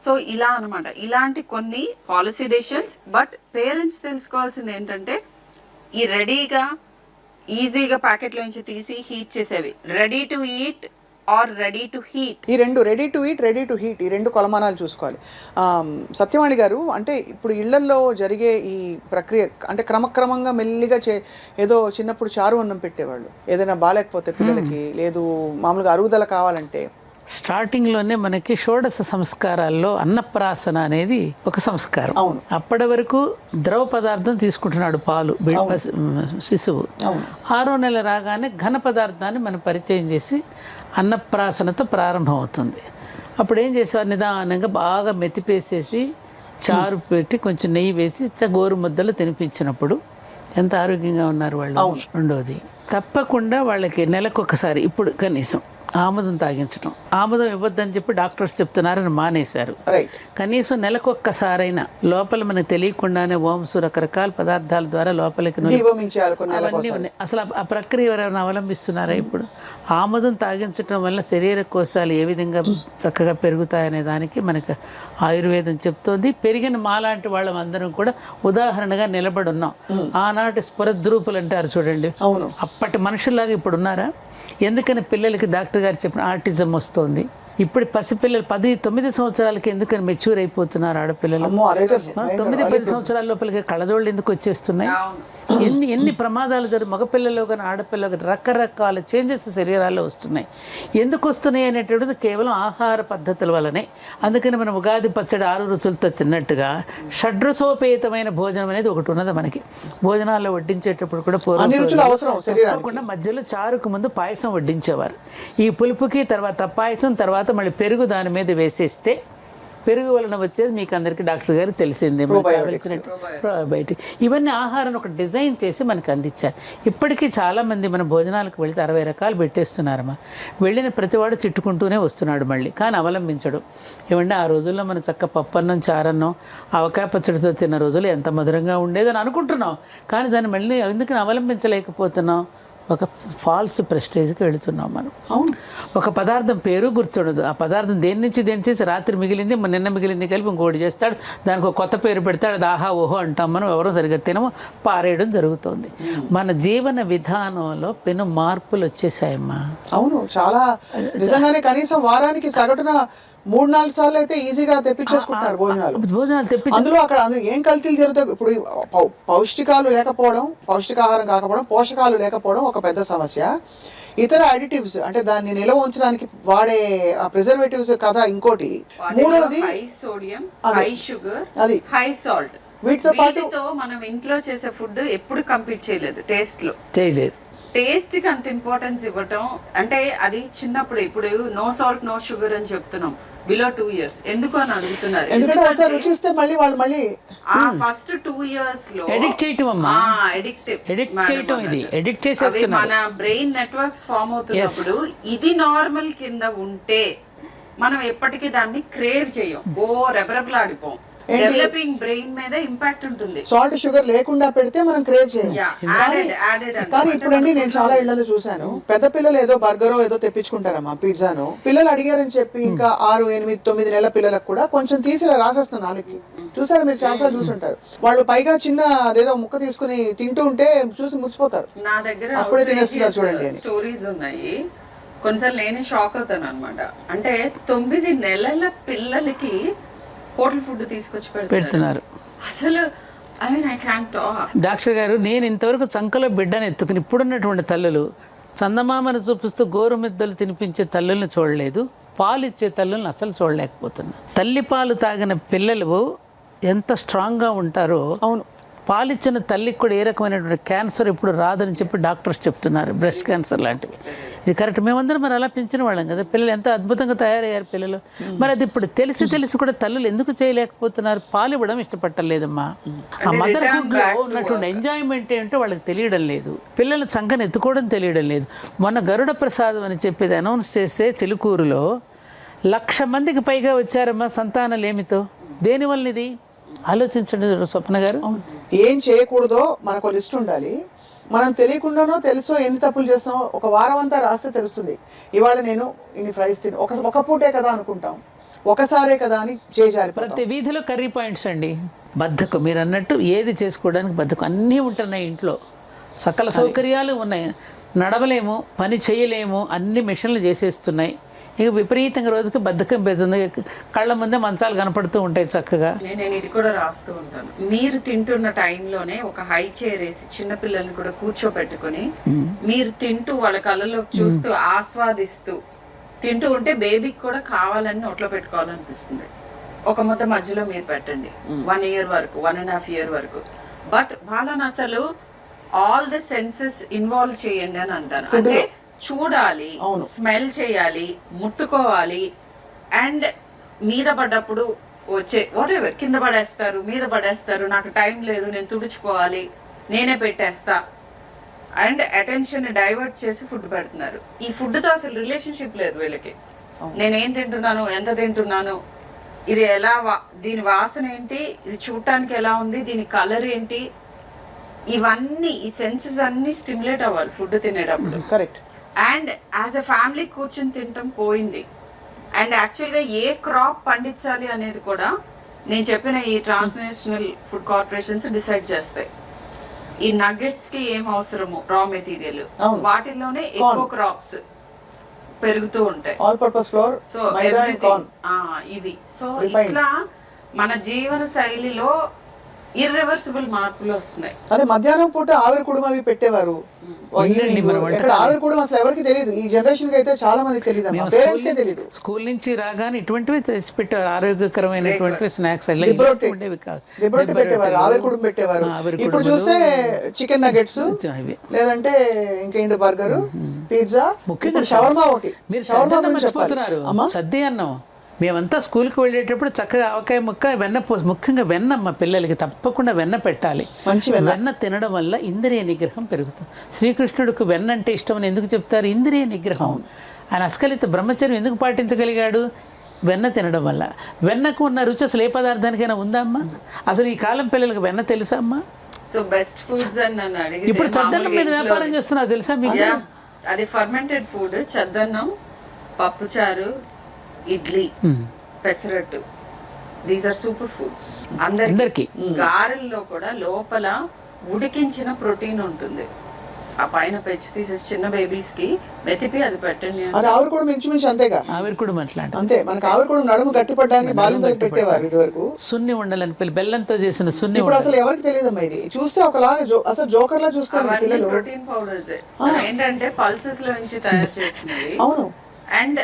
సో ఇలా అనమాట, ఇలాంటి కొన్ని పాలసీ డెసిషన్స్. బట్ పేరెంట్స్ తెలుసుకోవాల్సింది ఏంటంటే ఈ రెడీగా ఈజీగా ప్యాకెట్లో నుంచి తీసి హీట్ చేసేవి, ready to eat or ready to heat, ఈ రెండు ready to eat, ready to heat, ఈ రెండు కొలమానాలు చూసుకోవాలి. సత్యవాణి గారు, అంటే ఇప్పుడు ఇళ్లల్లో జరిగే ఈ ప్రక్రియ అంటే క్రమక్రమంగా మెల్లిగా ఏదో చిన్నప్పుడు చారు అన్నం పెట్టేవాళ్ళు, ఏదైనా బాగాలేకపోతే పిల్లలకి, లేదు మామూలుగా అరుగుదల కావాలంటే స్టార్టింగ్లోనే మనకి షోడశ సంస్కారాల్లో అన్నప్రాసన అనేది ఒక సంస్కారం. అవును. అప్పటి వరకు ద్రవ పదార్థం తీసుకుంటున్నాడు పాలు శిశువు. 6వ నెల రాగానే ఘన పదార్థాన్ని మనం పరిచయం చేసి అన్నప్రాసనతో ప్రారంభం అవుతుంది. అప్పుడు ఏం చేసేవారు, నిదానంగా బాగా మెతిపేసేసి చారు పెట్టి కొంచెం నెయ్యి వేసి గోరు ముద్దలు తినిపించినప్పుడు ఎంత ఆరోగ్యంగా ఉన్నారు వాళ్ళు. రెండోది తప్పకుండా వాళ్ళకి నెలకొకసారి ఇప్పుడు కనీసం ఆముదం తాగించడం. ఆముదం ఇవ్వద్దని చెప్పి డాక్టర్స్ చెప్తున్నారని మానేశారు. కనీసం నెలకొక్కసారైనా లోపల మనకు తెలియకుండానే ఓమ్స్ రకరకాల పదార్థాల ద్వారా లోపలికి అవన్నీ ఉన్నాయి. అసలు ఆ ప్రక్రియ ఎవరైనా అవలంబిస్తున్నారా? ఇప్పుడు ఆముదం తాగించడం వల్ల శరీర కోశాలు ఏ విధంగా చక్కగా పెరుగుతాయనే దానికి మనకు ఆయుర్వేదం చెప్తోంది. పెరిగిన మాలాంటి వాళ్ళందరం కూడా ఉదాహరణగా నిలబడి ఉన్నాం. ఆనాటి స్ఫురద్రూపులు అంటారు చూడండి, అప్పటి మనుషుల్లాగా ఇప్పుడు ఉన్నారా? ఎందుకని పిల్లలకి డాక్టర్ గారు చెప్పిన ఆర్టిజం వస్తుంది. ఇప్పుడు పసిపిల్లలు 10-9 సంవత్సరాలకి ఎందుకని మెచ్యూర్ అయిపోతున్నారు ఆడపిల్లలు. 9-10 సంవత్సరాల లోపలికి కళ్ళజోళ్ళు ఎందుకు వచ్చేస్తున్నాయి? ఎన్ని ప్రమాదాలు మగపిల్లలు కానీ ఆడపిల్లలు కానీ రకరకాల చేంజెస్ శరీరాల్లో వస్తున్నాయి. ఎందుకు వస్తున్నాయి అనేటువంటిది కేవలం ఆహార పద్ధతుల వల్లనే. అందుకని మనం ఉగాది పచ్చడి 6 రుచులతో తిన్నట్టుగా షడ్రసోపేతమైన భోజనం అనేది ఒకటి ఉన్నది మనకి. భోజనాల్లో వడ్డించేటప్పుడు కూడా పూర్వం మధ్యలో చారుకు ముందు పాయసం వడ్డించేవారు. ఈ పులుపుకి తర్వాత పాయసం, తర్వాత మళ్ళీ పెరుగు దాని మీద వేసేస్తే పెరుగు వలన వచ్చేది మీకు అందరికీ డాక్టర్ గారు తెలిసిందే, ప్రోబయోటిక్. ఇవన్నీ ఆహారాన్ని ఒక డిజైన్ చేసి మనకు అందించారు. ఇప్పటికీ చాలామంది మన భోజనాలకు వెళితే 60 రకాలు పెట్టేస్తున్నారమ్మా. వెళ్ళిన ప్రతివాడు తిట్టుకుంటూనే వస్తున్నాడు మళ్ళీ, కానీ అవలంబించడు. ఏమంటే ఆ రోజుల్లో మన చక్క పప్పన్నం, చారన్నం, ఆవకాయ పచ్చడితో తిన్న రోజులు ఎంత మధురంగా ఉండేదని అనుకుంటున్నాం, కానీ దాన్ని మళ్ళీ ఎందుకని అవలంబించలేకపోతున్నాం? ఒక ఫాల్స్ ప్రెస్టేజ్కి వెళుతున్నాం మనం. ఒక పదార్థం పేరు గుర్తుండదు. ఆ పదార్థం దేని నుంచి చేసి రాత్రి మిగిలింది నిన్న మిగిలింది కలిపి ఇంకోటి చేస్తాడు, దానికి ఒక కొత్త పేరు పెడతాడు, అది ఆహా ఓహో అంటాం. మనం ఎవరో సరిగ్గా తినమో పారేయడం జరుగుతుంది. మన జీవన విధానంలో పెను మార్పులు వచ్చేసాయమ్మా. అవును, చాలా నిజంగానే. కనీసం వారానికి సగటున 3-4 సార్లు అయితే ఈజీగా తెప్పించేసుకుంటారు భోజనాలు తెప్పి. అందులో అక్కడ ఏం కల్తీలు జరుగుతాయి. ఇప్పుడు పౌష్టికాలు లేకపోవడం, పౌష్టికాహారం కాకపోవడం, పోషకాలు లేకపోవడం ఒక పెద్ద సమస్య. ఇతర అడిటివ్స్ అంటే దాన్ని నిల్వ ఉంచడానికి వాడే ప్రిజర్వేటివ్స్ కదా ఇంకోటి. మూడోది high sodium, high sugar, high salt. వీటితో మనం ఇంట్లో చేసే ఫుడ్ ఎప్పుడు కంపీట్ చేయలేదు చేయలేదు. టేస్ట్ కి అంత ఇంపార్టెన్స్ ఇవ్వటం అంటే అది చిన్నప్పుడు. ఇప్పుడు నో సాల్ట్ నో షుగర్ అని చెప్తున్నాం, బిలో 2 years. ఎందుకు అని అడుగుతున్నారు? ఎందుకంటే ఒకసారి రుచిస్తే మళ్ళీ వాళ్ళు మళ్ళీ ఆ ఫస్ట్ 2 years లో ఎడిక్ట్ చేయటం అమ్మా, ఎడిక్ట్ చేయటం, ఇది ఎడిక్ట్ చేసేస్తున్నారు. మన బ్రెయిన్ నెట్వర్క్స్ ఫామ్ అవుతున్నప్పుడు ఇది నార్మల్ కింద ఉంటే మనం ఎప్పటికీ దాన్ని క్రేవ్ చేయం, రెబరెబలాడిపోం. డెవలపింగ్ బ్రెయిన్ మీద ఇంపాక్ట్ ఉంటుంది. సాల్ట్ షుగర్ లేకుండా పెడితే మనం క్రేవ్ చేయం. కానీ ఇప్పుడండి నేను చాలా ఇళ్లలో చూసాను, పెద్ద పిల్లలు ఏదో బర్గరో ఏదో తెప్పించుకుంటారమ్మా, పిజ్జాను. పిల్లలు అడిగారని చెప్పి ఇంకా 6, 8, 9 నెలల పిల్లలకు కూడా కొంచెం తీసి రాసేస్తున్నారు నాలుగు. చూసారు మీరు, చాలా చూసుంటారు. వాళ్ళు పైగా చిన్న అదేదో ముక్క తీసుకుని తింటూ ఉంటే చూసి ముచ్చిపోతారు. నా దగ్గర అప్పుడే తినేస్తున్నారు చూడండి స్టోరీస్ ఉన్నాయి. కొన్నిసార్లు నేనే షాక్ అవుతాను అనమాట. అంటే 9 నెలల పిల్లలకి హోటల్ ఫుడ్ తీసుకొచ్చి పెడుతున్నారు. అసలు I mean I can't talk. Doctor గారు, నేను ఇంతవరకు చంకలో బిడ్డను ఎత్తుకుని ఇప్పుడున్నటువంటి తల్లులు చందమామను చూపిస్తూ గోరుమిద్దలు తినిపించే తల్లుల్ని చూడలేదు, పాలు ఇచ్చే తల్లుల్ని అసలు చూడలేకపోతున్నా. తల్లి పాలు తాగిన పిల్లలు ఎంత స్ట్రాంగ్గా ఉంటారో, అవును, పాలిచ్చిన తల్లికి కూడా ఏ రకమైనటువంటి క్యాన్సర్ ఇప్పుడు రాదని చెప్పి డాక్టర్స్ చెప్తున్నారు, బ్రెస్ట్ క్యాన్సర్ లాంటివి. ఇది కరెక్ట్. మేమందరం మరి అలా పెంచిన వాళ్ళం కదా, పిల్లలు ఎంత అద్భుతంగా తయారయ్యారు పిల్లలు. మరి అది ఇప్పుడు తెలిసి కూడా తల్లులు ఎందుకు చేయలేకపోతున్నారు? పాలు ఇవ్వడం ఇష్టపట్టలేదమ్మా. ఆ మదర్ హుడ్లో ఉన్నటువంటి ఎంజాయ్మెంట్ ఏంటో వాళ్ళకి తెలియడం లేదు, పిల్లలు చంకను ఎత్తుకోవడం తెలియడం లేదు. మొన్న గరుడ ప్రసాదం అని చెప్పేది అనౌన్స్ చేస్తే చిలుకూరులో 1,00,000 మందికి పైగా వచ్చారమ్మా సంతానలేమితో. దేనివల్ల ఇది ఆలోచించండి స్వప్న గారు. ఏం చేయకూడదో మనకు లిస్ట్ ఉండాలి. మనం తెలియకుండానో తెలుసో ఎన్ని తప్పులు చేస్తామో ఒక వారం అంతా రాస్తే తెలుస్తుంది. ఇవాళ నేను ఇన్ని ఫ్రైస్ తిని ఒక పూటే కదా అనుకుంటాం, ఒకసారే కదా అని చేజారి. ప్రతి వీధిలో కర్రీ పాయింట్స్ అండి. బద్ధకం, మీరు అన్నట్టు ఏది చేసుకోవడానికి బద్ధకం. అన్నీ ఉంటున్నాయి ఇంట్లో, సకల సౌకర్యాలు ఉన్నాయి, నడవలేము, పని చేయలేము, అన్ని మిషన్లు చేసేస్తున్నాయి. ఇక విపరీతంగా రోజుకి బద్ధకం పెడుతుంది, కళ్ళ ముందే మంచాలు కనపడుతూ ఉంటాయి చక్కగా. నేను ఇది కూడా రాస్తూ ఉంటాను. మీరు తింటున్న టైంలోనే ఒక హై చైర్ వేసి చిన్న పిల్లల్ని కూడా కూర్చోపెట్టుకుని మీరు తింటూ వాళ్ళ కళ్ళలో చూస్తూ ఆస్వాదిస్తూ తింటూ ఉంటే బేబీకి కూడా కావాలని నోట్లో పెట్టుకోవాలనిపిస్తుంది. ఒక ముద్ద మధ్యలో మీరు పెట్టండి 1 year వరకు, 1.5 year వరకు. బట్ వాళ్ళని అసలు ఆల్ ద సెన్సెస్ ఇన్వాల్వ్ చేయండి అని అంటాను. అంటే చూడాలి, స్మెల్ చేయాలి, ముట్టుకోవాలి, అండ్ మీద పడ్డప్పుడు వచ్చే వాట్ ఎవర్ కింద పడేస్తారు, మీద పడేస్తారు, నాకు టైం లేదు, నేను తుడుచుకోవాలి, నేనే పెట్టేస్తా, అండ్ అటెన్షన్ డైవర్ట్ చేసి ఫుడ్ పెడుతున్నారు. ఈ ఫుడ్తో అసలు రిలేషన్షిప్ లేదు వీళ్ళకి. నేనేం తింటున్నాను, ఎంత తింటున్నాను, ఇది ఎలా, దీని వాసన ఏంటి, ఇది చూడటానికి ఎలా ఉంది, దీని కలర్ ఏంటి, ఇవన్నీ ఈ సెన్సెస్ అన్ని స్టిమ్యులేట్ అవ్వాలి ఫుడ్ తినేటప్పుడు. Correct. And as a family కూర్చొని తినటం పోయింది. అండ్ యాక్చువల్గా ఏ క్రాప్ పండించాలి అనేది కూడా నేను చెప్పిన ఈ ట్రాన్స్నేషనల్ ఫుడ్ కార్పొరేషన్స్ డిసైడ్ చేస్తాయి. ఈ నగ్గెట్స్ కి ఏం అవసరము రా మెటీరియల్, వాటిల్లోనే ఎక్కువ క్రాప్స్ పెరుగుతూ ఉంటాయి. ఆల్ పర్పస్ ఫ్లోర్, సో ఇవి. సో ఇట్లా మన జీవన శైలిలో ఇర్రివర్సిబుల్ మార్పులు వస్తున్నాయి. అరే మధ్యాహ్నం పూట ఆవిరి కుడుమ అవి పెట్టేవారు. ఆవిరి కుడుమ అసలు ఎవరికి తెలియదు. ఈ జనరేషన్ కి అయితే చాలా మంది తెలియదు, పేరెంట్స్ కే తెలియదు. స్కూల్ నుంచి రాగానే ఇటువంటివి తెచ్చి పెట్టారు, ఆరోగ్యకరమైనటువంటి స్నాక్స్ పెట్టేవారు, ఆవిరి కుడుమ పెట్టేవారు. ఇప్పుడు చూస్తే చికెన్ నగెట్స్, లేదంటే ఇంకేంటి బర్గర్, పిజ్జా, ముఖ్యంగా షవర్మా. ఒకటి మీరు మర్చిపోతున్నారు, సద్ది అన్నం. మేమంతా స్కూల్కి వెళ్ళేటప్పుడు చక్కగా ఆవకాయ ముక్క, వెన్న ముఖ్యంగా వెన్న, మా పిల్లలకి తప్పకుండా వెన్న పెట్టాలి. వెన్న తినడం వల్ల ఇంద్రియ నిగ్రహం పెరుగుతుంది. శ్రీకృష్ణుడికి వెన్న అంటే ఇష్టం అని ఎందుకు చెప్తారు? ఇంద్రియ నిగ్రహం. ఆయన అస్కలిత బ్రహ్మచర్యం ఎందుకు పాటించగలిగాడు? వెన్న తినడం వల్ల. వెన్నకు ఉన్న రుచి అసలు ఏ పదార్థానికైనా ఉందా అమ్మా? అసలు ఈ కాలం పిల్లలకి వెన్న తెలుసా అమ్మా? సో బెస్ట్ ఫుడ్స్ అని ఇప్పుడు చద్దన్నం మీద వ్యాపారం చేస్తున్నారు తెలుసా మీకు? అది ఫర్మెంటెడ్ ఫుడ్. చద్దన్నం, పప్పుచారు, idli, pesarattu, these are super foods అందరికి. గారెల్లో కూడా లోపల ఉడికించిన ప్రోటీన్ ఉంటుంది. ఆ పైన పెంచి తీసేసి చిన్న బేబీస్ కి మెతిపి అది పెట్టండి. ఆవిరి కూడా మించుమించు అంతేగా. ఆవిరి కూడా అట్లాంటి అంతే. మనకి ఆవిరి కూడా నడుము గట్టిపడడానికి బాలింతలకు పెట్టేవారు ఇదివరకు. సున్ని ఉండాలని బెల్లంతో చేసిన సున్ని. ఇప్పుడు అసలు ఎవరికి తెలియదమ్మా ఇది. చూస్తే ఒకలాగా అసలు జోకర్ లా చూస్తారు పిల్లలు. ప్రోటీన్ పౌడర్స్ ఏంటంటే పల్సెస్ లో నుంచి తయారు చేసినవి. అవును. అండ్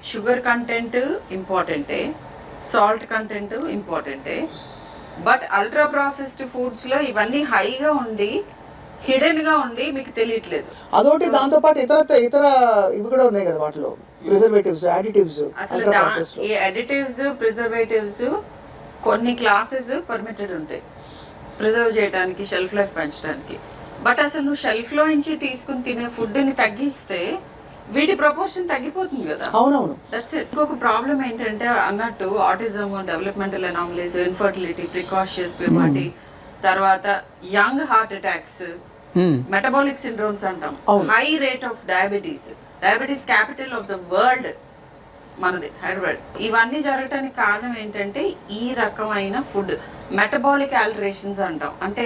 షుగర్ కంటెంట్ ఇంపార్టెంటే, సాల్ట్ కంటెంట్ ఇంపార్టెంటే, బట్ అల్ట్రా ప్రాసెస్డ్ ఫుడ్స్ లో ఇవన్నీ హైగా ఉండి హిడెన్ గా ఉండి మీకు తెలియట్లేదు. అదొకటి. దాంతో పాటు ఇతర ఇవి కూడా ఉన్నాయి కదా వాటిలో. ప్రిజర్వేటివ్స్, అడిటివ్స్, అసలు ఈ అడిటివ్స్, ప్రిజర్వేటివ్స్ కొన్ని క్లాసెస్ పర్మిటెడ్ ఉంటాయి ప్రిజర్వ్ చేయడానికి, షెల్ఫ్ లైఫ్ పెంచడానికి. బట్ అసలు నువ్వు షెల్ఫ్ లో నుంచి తీసుకుని తినే ఫుడ్ ని తగ్గిస్తే వీటి ప్రపోర్షన్ తగ్గిపోతుంది కదా. అవునవును. That's it. ఇంకొక ప్రాబ్లం ఏంటంటే అన్నట్టు autism, developmental anomalies, infertility, precocious puberty, తర్వాత young heart attacks, metabolic syndromes అంటాం, high rate of diabetes. Diabetes capital of the world మనది హైదరాబాద్. ఇవన్నీ జరగటానికి కారణం ఏంటంటే ఈ రకమైన ఫుడ్ మెటబాలిక్ ఆల్టరేషన్స్ అంటాం. అంటే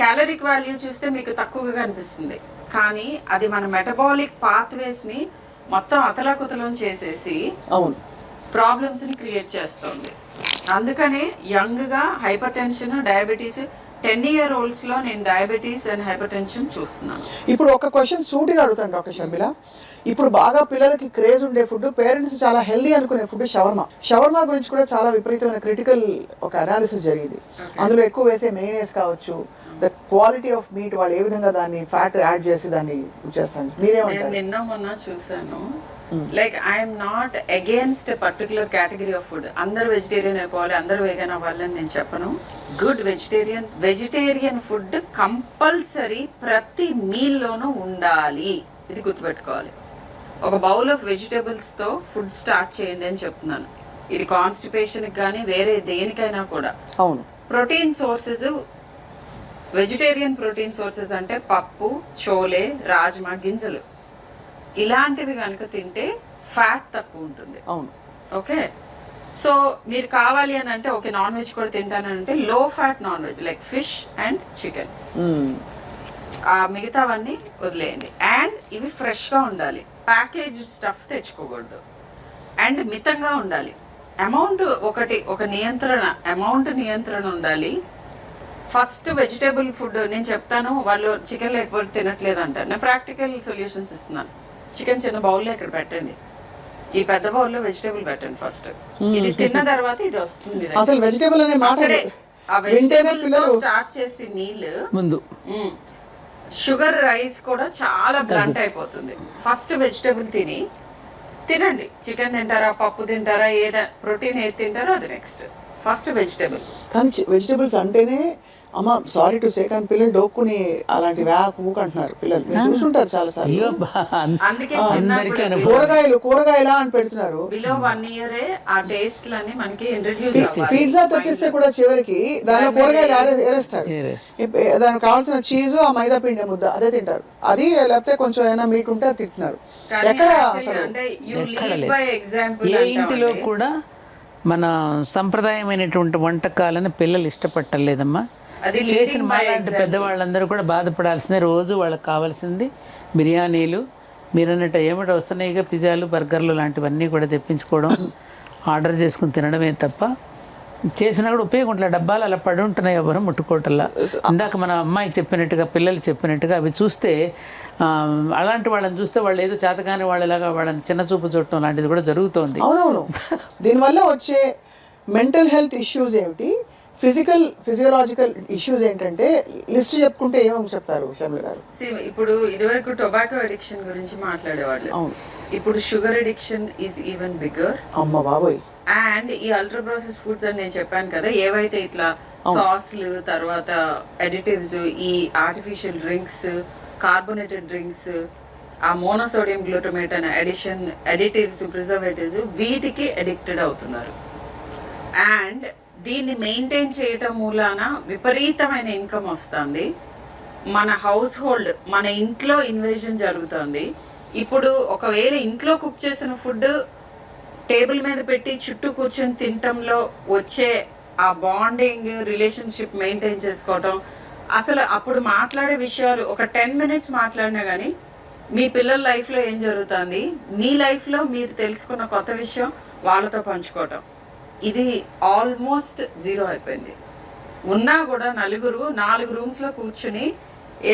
క్యాలరిక్ వాల్యూ చూస్తే మీకు తక్కువగా కనిపిస్తుంది, కానీ అది మన మెటబాలిక్ పాత్వేస్ ని మొత్తం అతలాకుతలం చేసేసి ప్రాబ్లమ్స్ ని క్రియేట్ చేస్తుంది. అందుకనే యంగ్ గా హైపర్ టెన్షన్, డయాబెటీస్ 10-year-olds లో నేను డయాబెటీస్ అండ్ హైపర్ టెన్షన్ చూస్తున్నాను. ఇప్పుడు ఒక క్వశ్చన్ సూటిగా అడుగుతాను డాక్టర్ షర్మిల. ఇప్పుడు బాగా పిల్లలకి క్రేజ్ ఉండే ఫుడ్, పేరెంట్స్ చాలా హెల్దీ అనుకునే ఫుడ్ షవర్మా. షవర్మా గురించి కూడా చాలా విపరీతమైన క్రిటికల్ ఒక అనాలిసిస్ జరిగింది. అందులో ఎక్కువ వేసే మెయినేస్ కావచ్చు, ద క్వాలిటీ ఆఫ్ మీట్, వాళ్ళు ఏ విధంగా దాన్ని ఫ్యాట్ యాడ్ చేసి దాన్ని చేస్తాను. మీరేమంటారు? నిన్న మొన్న చూసాను. Like I'm not against particular category of food. అందరు వెజిటేరియన్ అయిపోవాలి, అందరు వేగన్ అవ్వాలని నేను చెప్పను. గుడ్ వెజిటేరియన్ ఫుడ్ కంపల్సరీ ప్రతి మీల్ లోనూ ఉండాలి. ఇది గుర్తుపెట్టుకోవాలి. ఒక బౌల్ ఆఫ్ వెజిటేబుల్స్ తో ఫుడ్ స్టార్ట్ చేయండి అని చెప్తున్నాను. ఇది కాన్స్టిపేషన్ కానీ వేరే దేనికైనా కూడా. అవును. Protein sources, vegetarian protein sources అంటే పప్పు, చోలే, రాజ్మా గింజలు, ఇలాంటివి కనుక తింటే ఫ్యాట్ తక్కువ ఉంటుంది. అవును. ఓకే, సో మీరు కావాలి అని అంటే ఓకే నాన్ వెజ్ కూడా తింటానంటే లో fat non veg like fish and chicken, ఆ మిగతావన్నీ వదిలేయండి. అండ్ ఇవి ఫ్రెష్ గా ఉండాలి, ప్యాకేజ్ స్టఫ్ తెచ్చుకోకూడదు. అండ్ మితంగా ఉండాలి. అమౌంట్ ఒక నియంత్రణ ఉండాలి. ఫస్ట్ వెజిటేబుల్ ఫుడ్ నేను చెప్తాను. వాళ్ళు చికెన్ లేకపోతే తినట్లేదు అంటారు. నేను ప్రాక్టికల్ సొల్యూషన్స్ ఇస్తున్నాను. చికెన్ చిన్న బౌల్లో ఇక్కడ పెట్టండి, ఈ పెద్ద బౌల్లో వెజిటేబుల్ పెట్టండి ఫస్ట్. ఇది తిన్న తర్వాత ఇది వస్తుంది. అసలు వెజిటేబుల్ అనే మాట ఆ వెజిటేబుల్ తో స్టార్ట్ చేసి మీల్ ముందు షుగర్ రైస్ కూడా చాలా బ్లంట్ అయిపోతుంది. ఫస్ట్ వెజిటేబుల్ తినండి. చికెన్ తింటారా, పప్పు తింటారా, ఏదైనా ప్రోటీన్ ఏది తింటారో అది నెక్స్ట్. First vegetable. కానీ వెజిటేబుల్స్ అంటేనే అమ్మ సారీ టు సే కానీ పిల్లలు డోక్కుని అలాంటి వ్యాక్ అంటున్నారు. పిల్లలు మీరు చూసుంటారు చాలా సార్లు. అందుకే కూరగాయలా అని పెడుతున్నారు. బిలో 1 year ఆ టేస్ట్ లని మనకి ఇంట్రడ్యూస్ అవ్వాలి. పిజ్జా తెప్పిస్తే కూడా చివరికి దానిలో కూరగాయలు ఏరేస్తారు. దానికి కావాల్సిన చీజ్, ఆ మైదా పిండి ముద్ద అదే తింటారు. అది లేకపోతే కొంచెం ఏమైనా మీట్ ఉంటే అది తింటున్నారు. ఎక్కడ అసలు ఏ ఇంటిలో కూడా మన సంప్రదాయమైనటువంటి వంటకాలను పిల్లలు ఇష్టపట్టలేదమ్మా. చేసిన మాలాంటి పెద్దవాళ్ళందరూ కూడా బాధపడాల్సిందే. రోజు వాళ్ళకి కావాల్సింది బిర్యానీలు, మీరన్నట్టు ఏమిటో వస్తున్నాయిగా పిజ్జాలు, బర్గర్లు లాంటివన్నీ కూడా తెప్పించుకోవడం, ఆర్డర్ చేసుకుని తినడమే తప్ప చేసినా కూడా ఉపయోగం ఉంటుందా? డబ్బాలు అలా పడి ఉంటున్నాయి, ఎవరు ముట్టుకోవటంలా. ఇందాక మన అమ్మాయి చెప్పినట్టుగా, పిల్లలు చెప్పినట్టుగా అవి చూస్తే అలాంటి వాళ్ళని చూస్తే వాళ్ళు ఏదో చేతగాని వాళ్ళలాగా వాళ్ళని చిన్న చూపు చూడటం లాంటిది కూడా జరుగుతోంది. అవునవును. దీనివల్ల వచ్చే మెంటల్ హెల్త్ ఇష్యూస్ ఏమిటి, ఫిజియోలాజికల్ ఇష్యూస్ ఏంటంటే లిస్ట్ చెప్పుకుంటే ఏమేమి చెప్తారు షర్మిల గారు? ఇప్పుడు ఇదివరకు టొబాకో అడిక్షన్ గురించి మాట్లాడేవాళ్ళు. ఇప్పుడు sugar addiction is even bigger. అమ్మ బాబోయ్. అండ్ ఈ అల్ట్రా ప్రాసెస్ ఫుడ్స్ అని నేను చెప్పాను కదా, ఏవైతే ఇట్లా సాస్లు, తర్వాత అడిటివ్స్, ఈ ఆర్టిఫిషియల్ డ్రింక్స్, కార్బోనేటెడ్ డ్రింక్స్, ఆ మోనోసోడియం గ్లూటమేట్ అనే అడిటివ్స్, ప్రిజర్వేటివ్స్, వీటికి అడిక్టెడ్ అవుతున్నారు. అండ్ దీన్ని మెయింటైన్ చేయటం మూలాన విపరీతమైన ఇన్కమ్ వస్తుంది. మన హౌస్ హోల్డ్, మన ఇంట్లో ఇన్వెషన్ జరుగుతుంది. ఇప్పుడు ఒకవేళ ఇంట్లో కుక్ చేసిన ఫుడ్ టేబుల్ మీద పెట్టి చుట్టూ కూర్చొని తినటంలో వచ్చే ఆ బాండింగ్, రిలేషన్షిప్ మెయింటైన్ చేసుకోవటం, అసలు అప్పుడు మాట్లాడే విషయాలు ఒక 10 minutes మాట్లాడినా కానీ మీ పిల్లల లైఫ్లో ఏం జరుగుతుంది, మీ లైఫ్లో మీరు తెలుసుకున్న కొత్త విషయం వాళ్ళతో పంచుకోవటం, ఇది ఆల్మోస్ట్ జీరో అయిపోయింది. ఉన్నా కూడా 4 రూమ్స్ లో కూర్చుని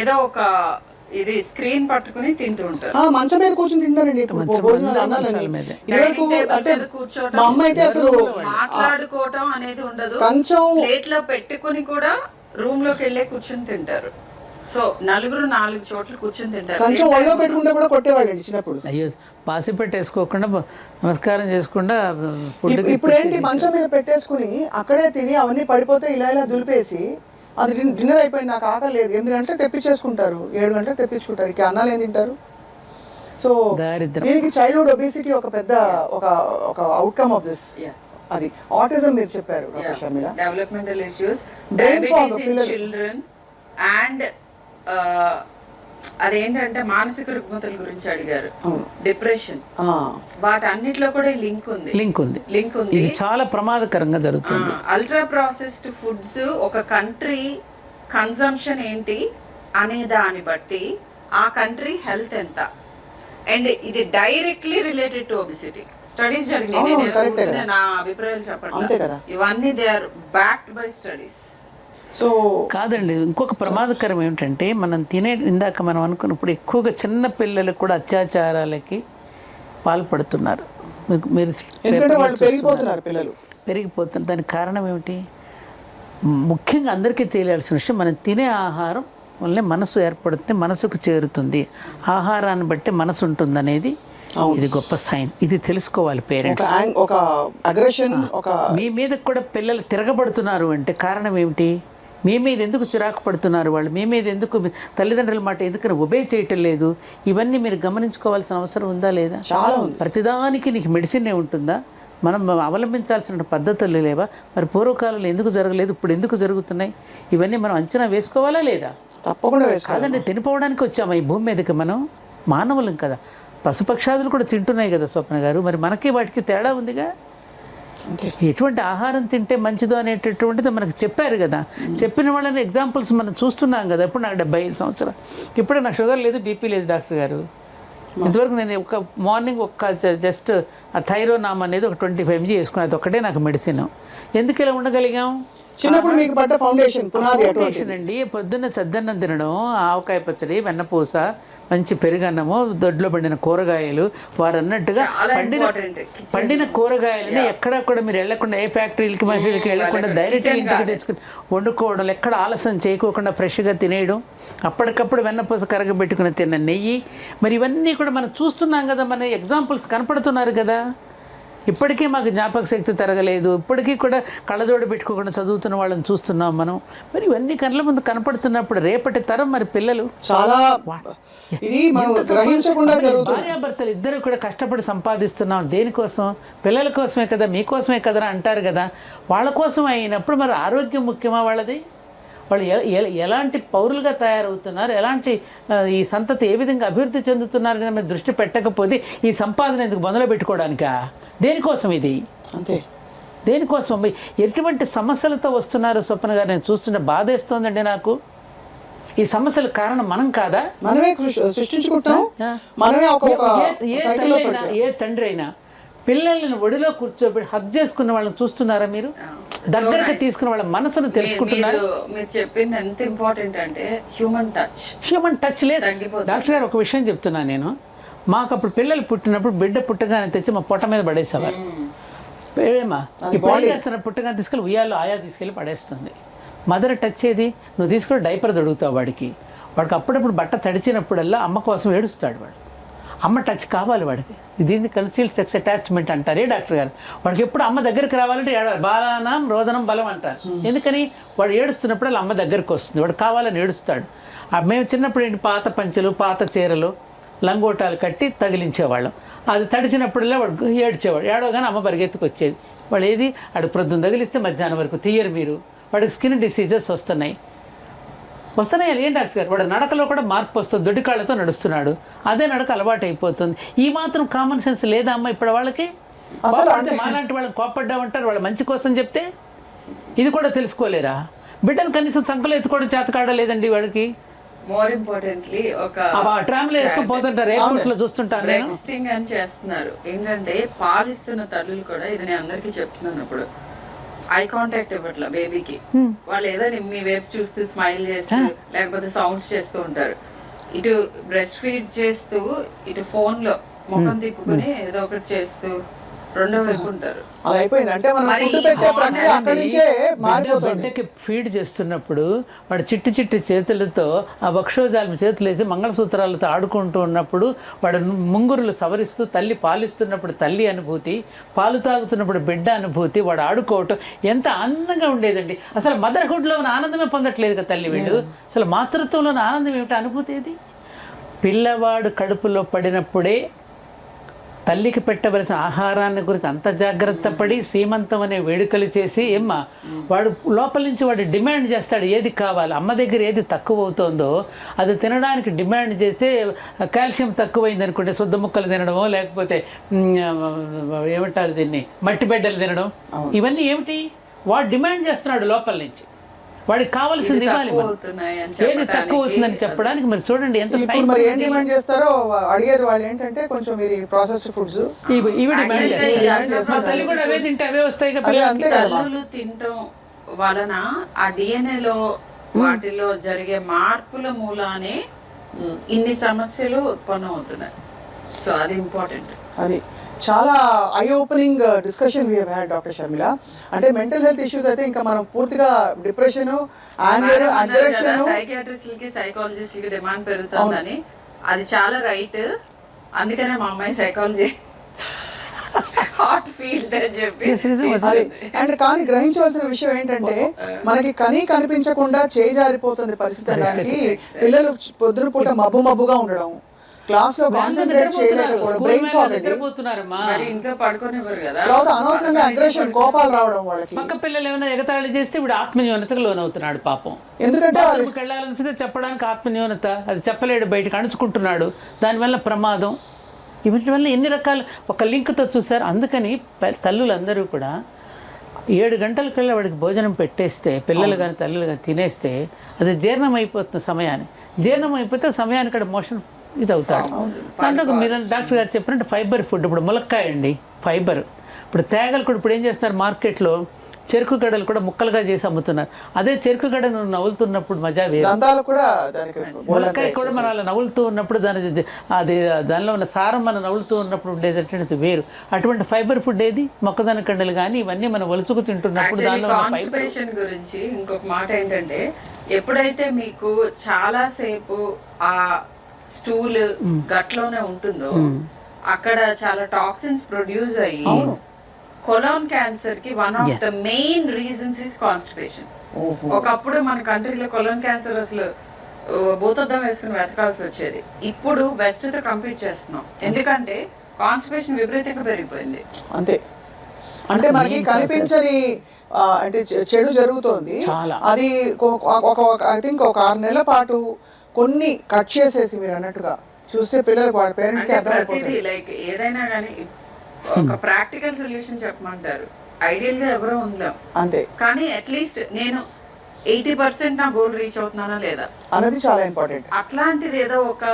ఏదో ఒక ఇది స్క్రీన్ పట్టుకుని తింటూ ఉంటారు. మంచం మీద కూర్చొని తింటారండి. మాట్లాడుకోవటం అనేది ఉండదు. ప్లేట్ లో పెట్టుకుని కూడా రూమ్ లోకి వెళ్ళే కూర్చుని తింటారు. సో నలుగురు 4 చోట్ల కూర్చొని తింటారు. కొంచెం ఒళ్ళో పెట్టుకుంటే కూడా కొట్టేవాళ్ళండి చిన్నప్పుడు. అయ్యో పాసి పెట్టేసుకోకుండా నమస్కారం చేసుకుండా ఇప్పుడు ఏంటి మంచం మీద పెట్టేసుకుని అక్కడే తిని అవన్నీ పడిపోతే ఇలా ఇలా దులిపేసి అది డిన్నర్ అయిపోయింది, నాకు ఆకలి లేదు, 8 గంటలకు తెప్పించేసుకుంటారు, 7 గంటలకు తెప్పించుకుంటారు. ఇక అన్నాలు ఏం తింటారు? సో దీనికి చైల్డ్హుడ్ ఒబేసిటీ ఒక పెద్ద ఒక అవుట్కమ్ ఆఫ్ దిస్. అది ఆటిజం మీరు చెప్పారు doctor Sharmila. Developmental issues, diabetes in children and అదేంటంటే మానసిక రుగ్మతల గురించి అడిగారు, డిప్రెషన్, వాటన్నిటిలో కూడా లింక్ ఉంది. ఇది చాలా ప్రమాదకరంగా జరుగుతుంది. అల్ట్రా ప్రాసెస్డ్ ఫుడ్స్ ఒక కంట్రీ కన్సంప్షన్ ఏంటి అనే దాన్ని బట్టి ఆ కంట్రీ హెల్త్ ఎంత, అండ్ ఇది directly related to obesity. Studies జరిగినాయి, నా అభిప్రాయాలు చెప్పండి, ఇవన్నీ they are backed by studies. So కాదండి, ఇంకొక ప్రమాదకరం ఏమిటంటే మనం ఇందాక మనం అనుకున్నప్పుడు ఎక్కువగా చిన్న పిల్లలకు కూడా అత్యాచారాలకి పాల్పడుతున్నారు. మీరు పెరిగిపోతున్నారు. దానికి కారణం ఏమిటి? ముఖ్యంగా అందరికీ తెలియాల్సిన విషయం, మనం తినే ఆహారం వల్లనే మనసు ఏర్పడుతుంది, మనసుకు చేరుతుంది. ఆహారాన్ని బట్టి మనసు ఉంటుంది అనేది ఇది గొప్ప సైన్స్. ఇది తెలుసుకోవాలి పేరెంట్స్. మీ మీద కూడా పిల్లలు తిరగబడుతున్నారు అంటే కారణం ఏమిటి? మీ మీద ఎందుకు చిరాకు పడుతున్నారు వాళ్ళు? మీ మీద ఎందుకు తల్లిదండ్రుల మాట ఎందుకని ఒబే చేయటం లేదు? ఇవన్నీ మీరు గమనించుకోవాల్సిన అవసరం ఉందా లేదా? ప్రతిదానికి నీకు మెడిసిన్ ఉంటుందా? మనం అవలంబించాల్సిన పద్ధతులు లేవా? మరి పూర్వకాలంలో ఎందుకు జరగలేదు, ఇప్పుడు ఎందుకు జరుగుతున్నాయి? ఇవన్నీ మనం అంచనా వేసుకోవాలా లేదా? తప్పకుండా. కాదండి, తినిపోవడానికి వచ్చామా ఈ భూమి మీదకి? మనం మానవులం కదా, పశుపక్షాదులు కూడా తింటున్నాయి కదా స్వప్న గారు. మరి మనకి వాటికి తేడా ఉందిగా. ఎటువంటి ఆహారం తింటే మంచిదో అనేటటువంటిది మనకు చెప్పారు కదా. చెప్పిన వాళ్ళని ఎగ్జాంపుల్స్ మనం చూస్తున్నాం కదా. ఇప్పుడు నాకు 75 సంవత్సరాలు, ఇప్పుడు నాకు షుగర్ లేదు, బీపీ లేదు డాక్టర్ గారు. ఇంతవరకు నేను ఒక మార్నింగ్ జస్ట్ ఆ థైరోనామ్ అనేది ఒక 25 mg వేసుకున్నాను, అది ఒక్కటే నాకు మెడిసిన్. ఎందుకు ఇలా ఉండగలిగాం? చిన్నప్పుడు మీకు పడ్డ ఫౌండేషన్ అండి. పొద్దున్న చద్దన్నం తినడం, ఆవకాయ పచ్చడి, వెన్నపూస, మంచి పెరుగన్నము, దొడ్లో పండిన కూరగాయలు, వారు అన్నట్టుగా పండిన కూరగాయలని ఎక్కడా కూడా మీరు వెళ్ళకుండా, ఏ ఫ్యాక్టరీలకి మసీలకి వెళ్ళకుండా డైరెక్ట్గా ఇంటికి తెచ్చుకుని వండుకోవడం, ఎక్కడ ఆలస్యం చేయకోకుండా ఫ్రెష్గా తినేయడం, అప్పటికప్పుడు వెన్నపూస కరగబెట్టుకుని తిన్న నెయ్యి. మరి ఇవన్నీ కూడా మనం చూస్తున్నాం కదా, మన ఎగ్జాంపుల్స్ కనపడుతున్నారు కదా. ఇప్పటికీ మాకు జ్ఞాపక శక్తి తరగలేదు, ఇప్పటికీ కూడా కళ్ళజోడు పెట్టుకోకుండా చదువుతున్న వాళ్ళని చూస్తున్నాం మనం. మరి ఇవన్నీ కళ్ళ ముందు కనపడుతున్నప్పుడు రేపటి తరం మరి పిల్లలు చాలా భార్యాభర్తలు ఇద్దరు కూడా కష్టపడి సంపాదిస్తున్నాం. దేనికోసం? పిల్లల కోసమే కదా, మీకోసమే కదా అంటారు కదా. వాళ్ళ కోసం అయినప్పుడు మరి ఆరోగ్యం ముఖ్యమా వాళ్ళది? వాళ్ళు ఎలాంటి పౌరులుగా తయారవుతున్నారు, ఎలాంటి ఈ సంతతి ఏ విధంగా అభివృద్ధి చెందుతున్నారని మీరు దృష్టి పెట్టకపోతే ఈ సంపాదన ఎందుకు మొదలు పెట్టుకోవడానికా? దేనికోసం ఇది? అంతే. దేనికోసం? ఎటువంటి సమస్యలతో వస్తున్నారు స్వప్న గారు? నేను చూస్తుంటే బాధేస్తోందండి నాకు. ఈ సమస్యల కారణం మనం కాదా? మనమే సృష్టించుకుంటాం. మనమే ఏ తండ్రి అయినా పిల్లల్ని ఒడిలో కూర్చోబెట్టి హగ్ చేసుకున్న వాళ్ళని చూస్తున్నారా మీరు? దగ్గరకు తీసుకున్న వాళ్ళ మనసును తెలుసుకుంటున్నారు. మీరు చెప్పింది ఎంత ఇంపార్టెంట్ అంటే హ్యూమన్ టచ్ లేదు. డాక్టర్ గారు ఒక విషయం చెప్తున్నాను నేను. మాకు అప్పుడు పిల్లలు పుట్టినప్పుడు బిడ్డ పుట్టగానే తెచ్చి మా పొట్ట మీద పడేసేవారు. పేడేమా చేస్తున్న పుట్టగానే తీసుకెళ్ళి ఉయ్యాల్లో ఆయా తీసుకెళ్ళి పడేస్తుంది. మదర్ టచ్ ఏది? నువ్వు తీసుకొని డైపర్ దొడుగుతావు వాడికి అప్పుడప్పుడు బట్ట తడిచినప్పుడల్లా అమ్మ కోసం ఏడుస్తాడు వాడు. అమ్మ టచ్ కావాలి వాడికి. దీన్ని కన్సీల్డ్ సెక్స్ అటాచ్మెంట్ అంటారే డాక్టర్ గారు. వాడికి ఎప్పుడు అమ్మ దగ్గరికి రావాలంటే ఏడవాలి. బాలానం రోదనం బలం అంటారు. ఎందుకని? వాడు ఏడుస్తున్నప్పుడు అమ్మ దగ్గరికి వస్తుంది, వాడు కావాలని ఏడుస్తాడు. మేము చిన్నప్పుడు ఏంటి, పాత పంచెలు, పాత చీరలు, లంగోటాలు కట్టి తగిలించేవాళ్ళం. అది తడిచినప్పుడల్లా వాడు ఏడ్చేవాడు. ఏడవగానే అమ్మ పరిగెత్తుకు వచ్చేది. వాళ్ళు ఏది అడుగు ప్రొద్దున తగిలిస్తే మధ్యాహ్నం వరకు తీయరు మీరు. వాడికి స్కిన్ డిసీజెస్ వస్తున్నాయి. ఏం డాక్టర్ గారు? వాడు నడకలో కూడా మార్పు వస్తుంది, దొడ్డికాళ్ళతో నడుస్తున్నాడు, అదే నడక అలవాటు అయిపోతుంది. ఈ మాత్రం కామన్ సెన్స్ లేదా అమ్మ ఇప్పుడు వాళ్ళకి? మాలాంటి వాళ్ళని కోపడ్డామంటారు వాళ్ళ మంచి కోసం చెప్తే. ఇది కూడా తెలుసుకోలేరా? బిడ్డను కనీసం చంకలు ఎత్తుకోవడం చేతకాడలేదండి వాడికి. మోర్ ఇంపార్టెంట్లీ ఒక ట్రామ్లో వేసుకొని పోతుంటారు, ఎయిర్పోర్ట్ లో చూస్తుంటారు. టెక్స్టింగ్ అని చేస్తున్నారు. ఏంటంటే పాలిస్తున్న తల్లులు కూడా, ఇది నేను అందరికీ చెప్తున్నాను, ఇప్పుడు ఐ కాంటాక్ట్ ఇవ్వట్లా బేబీకి. వాళ్ళు ఏదో మీ వైపు చూస్తూ స్మైల్ చేస్తూ లేకపోతే సౌండ్స్ చేస్తూ ఉంటారు. ఇటు బ్రెస్ట్ ఫీడ్ చేస్తూ ఇటు ఫోన్ లో ముఖం తిప్పుకొని ఏదో ఒకటి చేస్తూ రెండో వైపు ఉంటారు. అలా అయిపోయింది. అంటే మనం ఫుడ్ పెట్టే ప్రక్రియ అక్కడి నుంచే మారిపోతుంది. బిడ్డకి ఫీడ్ చేస్తున్నప్పుడు వాడు చిట్టి చిట్టి చేతులతో ఆ వక్షోజాలం చేతులు వేసి మంగళసూత్రాలతో ఆడుకుంటూ ఉన్నప్పుడు వాడు ముంగురులు సవరిస్తూ తల్లి పాలిస్తున్నప్పుడు తల్లి అనుభూతి, పాలు తాగుతున్నప్పుడు బిడ్డ అనుభూతి, వాడు ఆడుకోవటం ఎంత ఆనందంగా ఉండేదండి. అసలు మదర్హుడ్లో ఉన్న ఆనందమే పొందట్లేదు కదా తల్లి వీళ్ళు. అసలు మాతృత్వంలో ఉన్న ఆనందం ఏమిటి, అనుభూతి ఏది? పిల్లవాడు కడుపులో పడినప్పుడే తల్లికి పెట్టవలసిన ఆహారాన్ని గురించి అంత జాగ్రత్త పడి సీమంతం అనే వేడుకలు చేసి ఏమ్మా వాడు లోపల నుంచి వాడు డిమాండ్ చేస్తాడు ఏది కావాలి. అమ్మ దగ్గర ఏది తక్కువ అవుతుందో అది తినడానికి డిమాండ్ చేస్తే కాల్షియం తక్కువైంది అనుకుంటే శుద్ధ ముక్కలు తినడమో లేకపోతే ఏమంటారు దీన్ని మట్టి బిడ్డలు తినడం, ఇవన్నీ ఏమిటి? వాడు డిమాండ్ చేస్తున్నాడు లోపల నుంచి. వాడికి కావాల్సింది ఇవ్వాలి. ఏది తక్కువ అవుతుందని చెప్పడానికి మరి చూడండి ఎంత మరి ఏం డిమాండ్ చేస్తారో అడిగారు వాళ్ళు. ఏంటంటే కొంచెం మీరు ప్రాసెస్డ్ ఫుడ్స్ ఇవి డిమాండ్ చేస్తారు. తల్లి కూడా అవే తింటే అవే వస్తాయి కదా. తల్లులు తినటం వలన ఆ డిఎన్ఏలో వాటిలో జరిగే మార్పుల మూలానే ఇన్ని సమస్యలు ఉత్పన్నం అవుతున్నాయి. సో అది ఇంపార్టెంట్. అది చాలా eye opening discussion we had doctor Sharmila. అంటే మెంటల్ హెల్త్ ఇష్యూస్ అయితే ఇంకా మనం పూర్తిగా డిప్రెషన్, యాంగర్, అగ్రెషన్, సైకియాట్రిస్టులకి సైకాలజిస్టులకి డిమాండ్ పెరుగుతుందని అది చాలా రైట్. అందుకనే మా అమ్మాయి సైకాలజీ హార్ట్ ఫీల్డ్ అని చెప్పి. అండ్ కానీ గ్రహించవలసిన విషయం ఏంటంటే మనకి కనిపించకుండా చేయి జారిపోతుంది పరిస్థితి. అనడానికి పిల్లలు పొద్దున పూట మబ్బుగా ఉండడం, క్లాస్ లో కాన్సంట్రేట్ చేయలేకపోవడం, బ్రెయిన్ ఫాగ్, ఇంట్లో పడుకోనివ్వరు కదా, తర్వాత అనవసరంగా అగ్రెషన్, కోపాలు రావడం వాళ్ళకి. పక్క పిల్లలు ఏమైనా ఎగతాళి చేస్తే ఇప్పుడు ఆత్మన్యూనతకు లోనవుతున్నాడు పాపం. ఎందుకంటే వాళ్ళకి వెళ్ళాలనిపిస్తే చెప్పడానికి ఆత్మన్యూనత, అది చెప్పలేడు, బయటకు అణుచుకుంటున్నాడు, దానివల్ల ప్రమాదం. వీటి వల్ల ఎన్ని రకాల ఒక లింక్తో చూసారు. అందుకని తల్లులందరూ కూడా 7 గంటలకల్లా వాడికి భోజనం పెట్టేస్తే, పిల్లలు కానీ తల్లులు కానీ తినేస్తే అది జీర్ణం అయిపోతున్న సమయాన్ని, జీర్ణం అయిపోతే సమయానికి అక్కడ మోషన్ ఇది అవుతాడు. దాంట్లో మీరు డాక్టర్ గారు చెప్పినట్టు ఫైబర్ ఫుడ్, ఇప్పుడు ములక్కాయ అండి ఫైబర్. ఇప్పుడు తేగలు కూడా ఇప్పుడు ఏం చేస్తున్నారు మార్కెట్లో, చెరుకు గడలు కూడా ముక్కలుగా చేసి అమ్ముతున్నారు. అదే చెరుకు గడ నువ్వు నవ్వులుతున్నప్పుడు మజా వేరు. ములక్కాయ కూడా మనం అలా నవ్వులుతూ ఉన్నప్పుడు దానిలో ఉన్న సారం మనం నవ్వులుతూ ఉన్నప్పుడు ఉండేటటువంటిది వేరు. అటువంటి ఫైబర్ ఫుడ్ ఏది? మొక్కజొన్న కండలు కానీ ఇవన్నీ మనం ఒలుచుకు తింటున్నప్పుడు దానిలో కాన్స్టిపేషన్ గురించి ఇంకొక మాట ఏంటంటే, ఎప్పుడైతే మీకు చాలా సేపు ఆ స్టూల్ గట్లోనే ఉంటుందో అక్కడ చాలా టాక్సిన్స్ ప్రొడ్యూస్ అయ్యి కొలాన్ క్యాన్సర్ కి one of the main reasons is constipation. ఒకప్పుడు మన కంట్రీలో కొలాన్ క్యాన్సర్ అసలు భూతద్దం వేసుకుని వెతకాల్సి వచ్చేది. ఇప్పుడు వెస్ట్ తో కంపీట్ చేస్తున్నాం, ఎందుకంటే కాన్స్టిపేషన్ విపరీతంగా పెరిగిపోయింది. అంతే. అంటే మనకి కనిపించని అంటే చెడు జరుగుతోంది. అది ఐ థింక్ ఒక 6 నెలల పాటు కొన్ని కట్ చేసేసి మీరు అన్నట్టుగా చూస్తే పిల్లలకు వాళ్ళ పేరెంట్స్ కి అర్థమైపోతుంది. లైక్ ఏదైనా కానీ ఒక ప్రాక్టికల్ సొల్యూషన్ చెప్పమంటారు. ఐడియల్ గా ఎవరో ఉండలేం అంతే, కానీ అట్లీస్ట్ నేను 80% నా గోల్ రీచ్ అవుతున్నానా లేదా అనేది చాలా ఇంపార్టెంట్. అట్లాంటిది ఏదో ఒక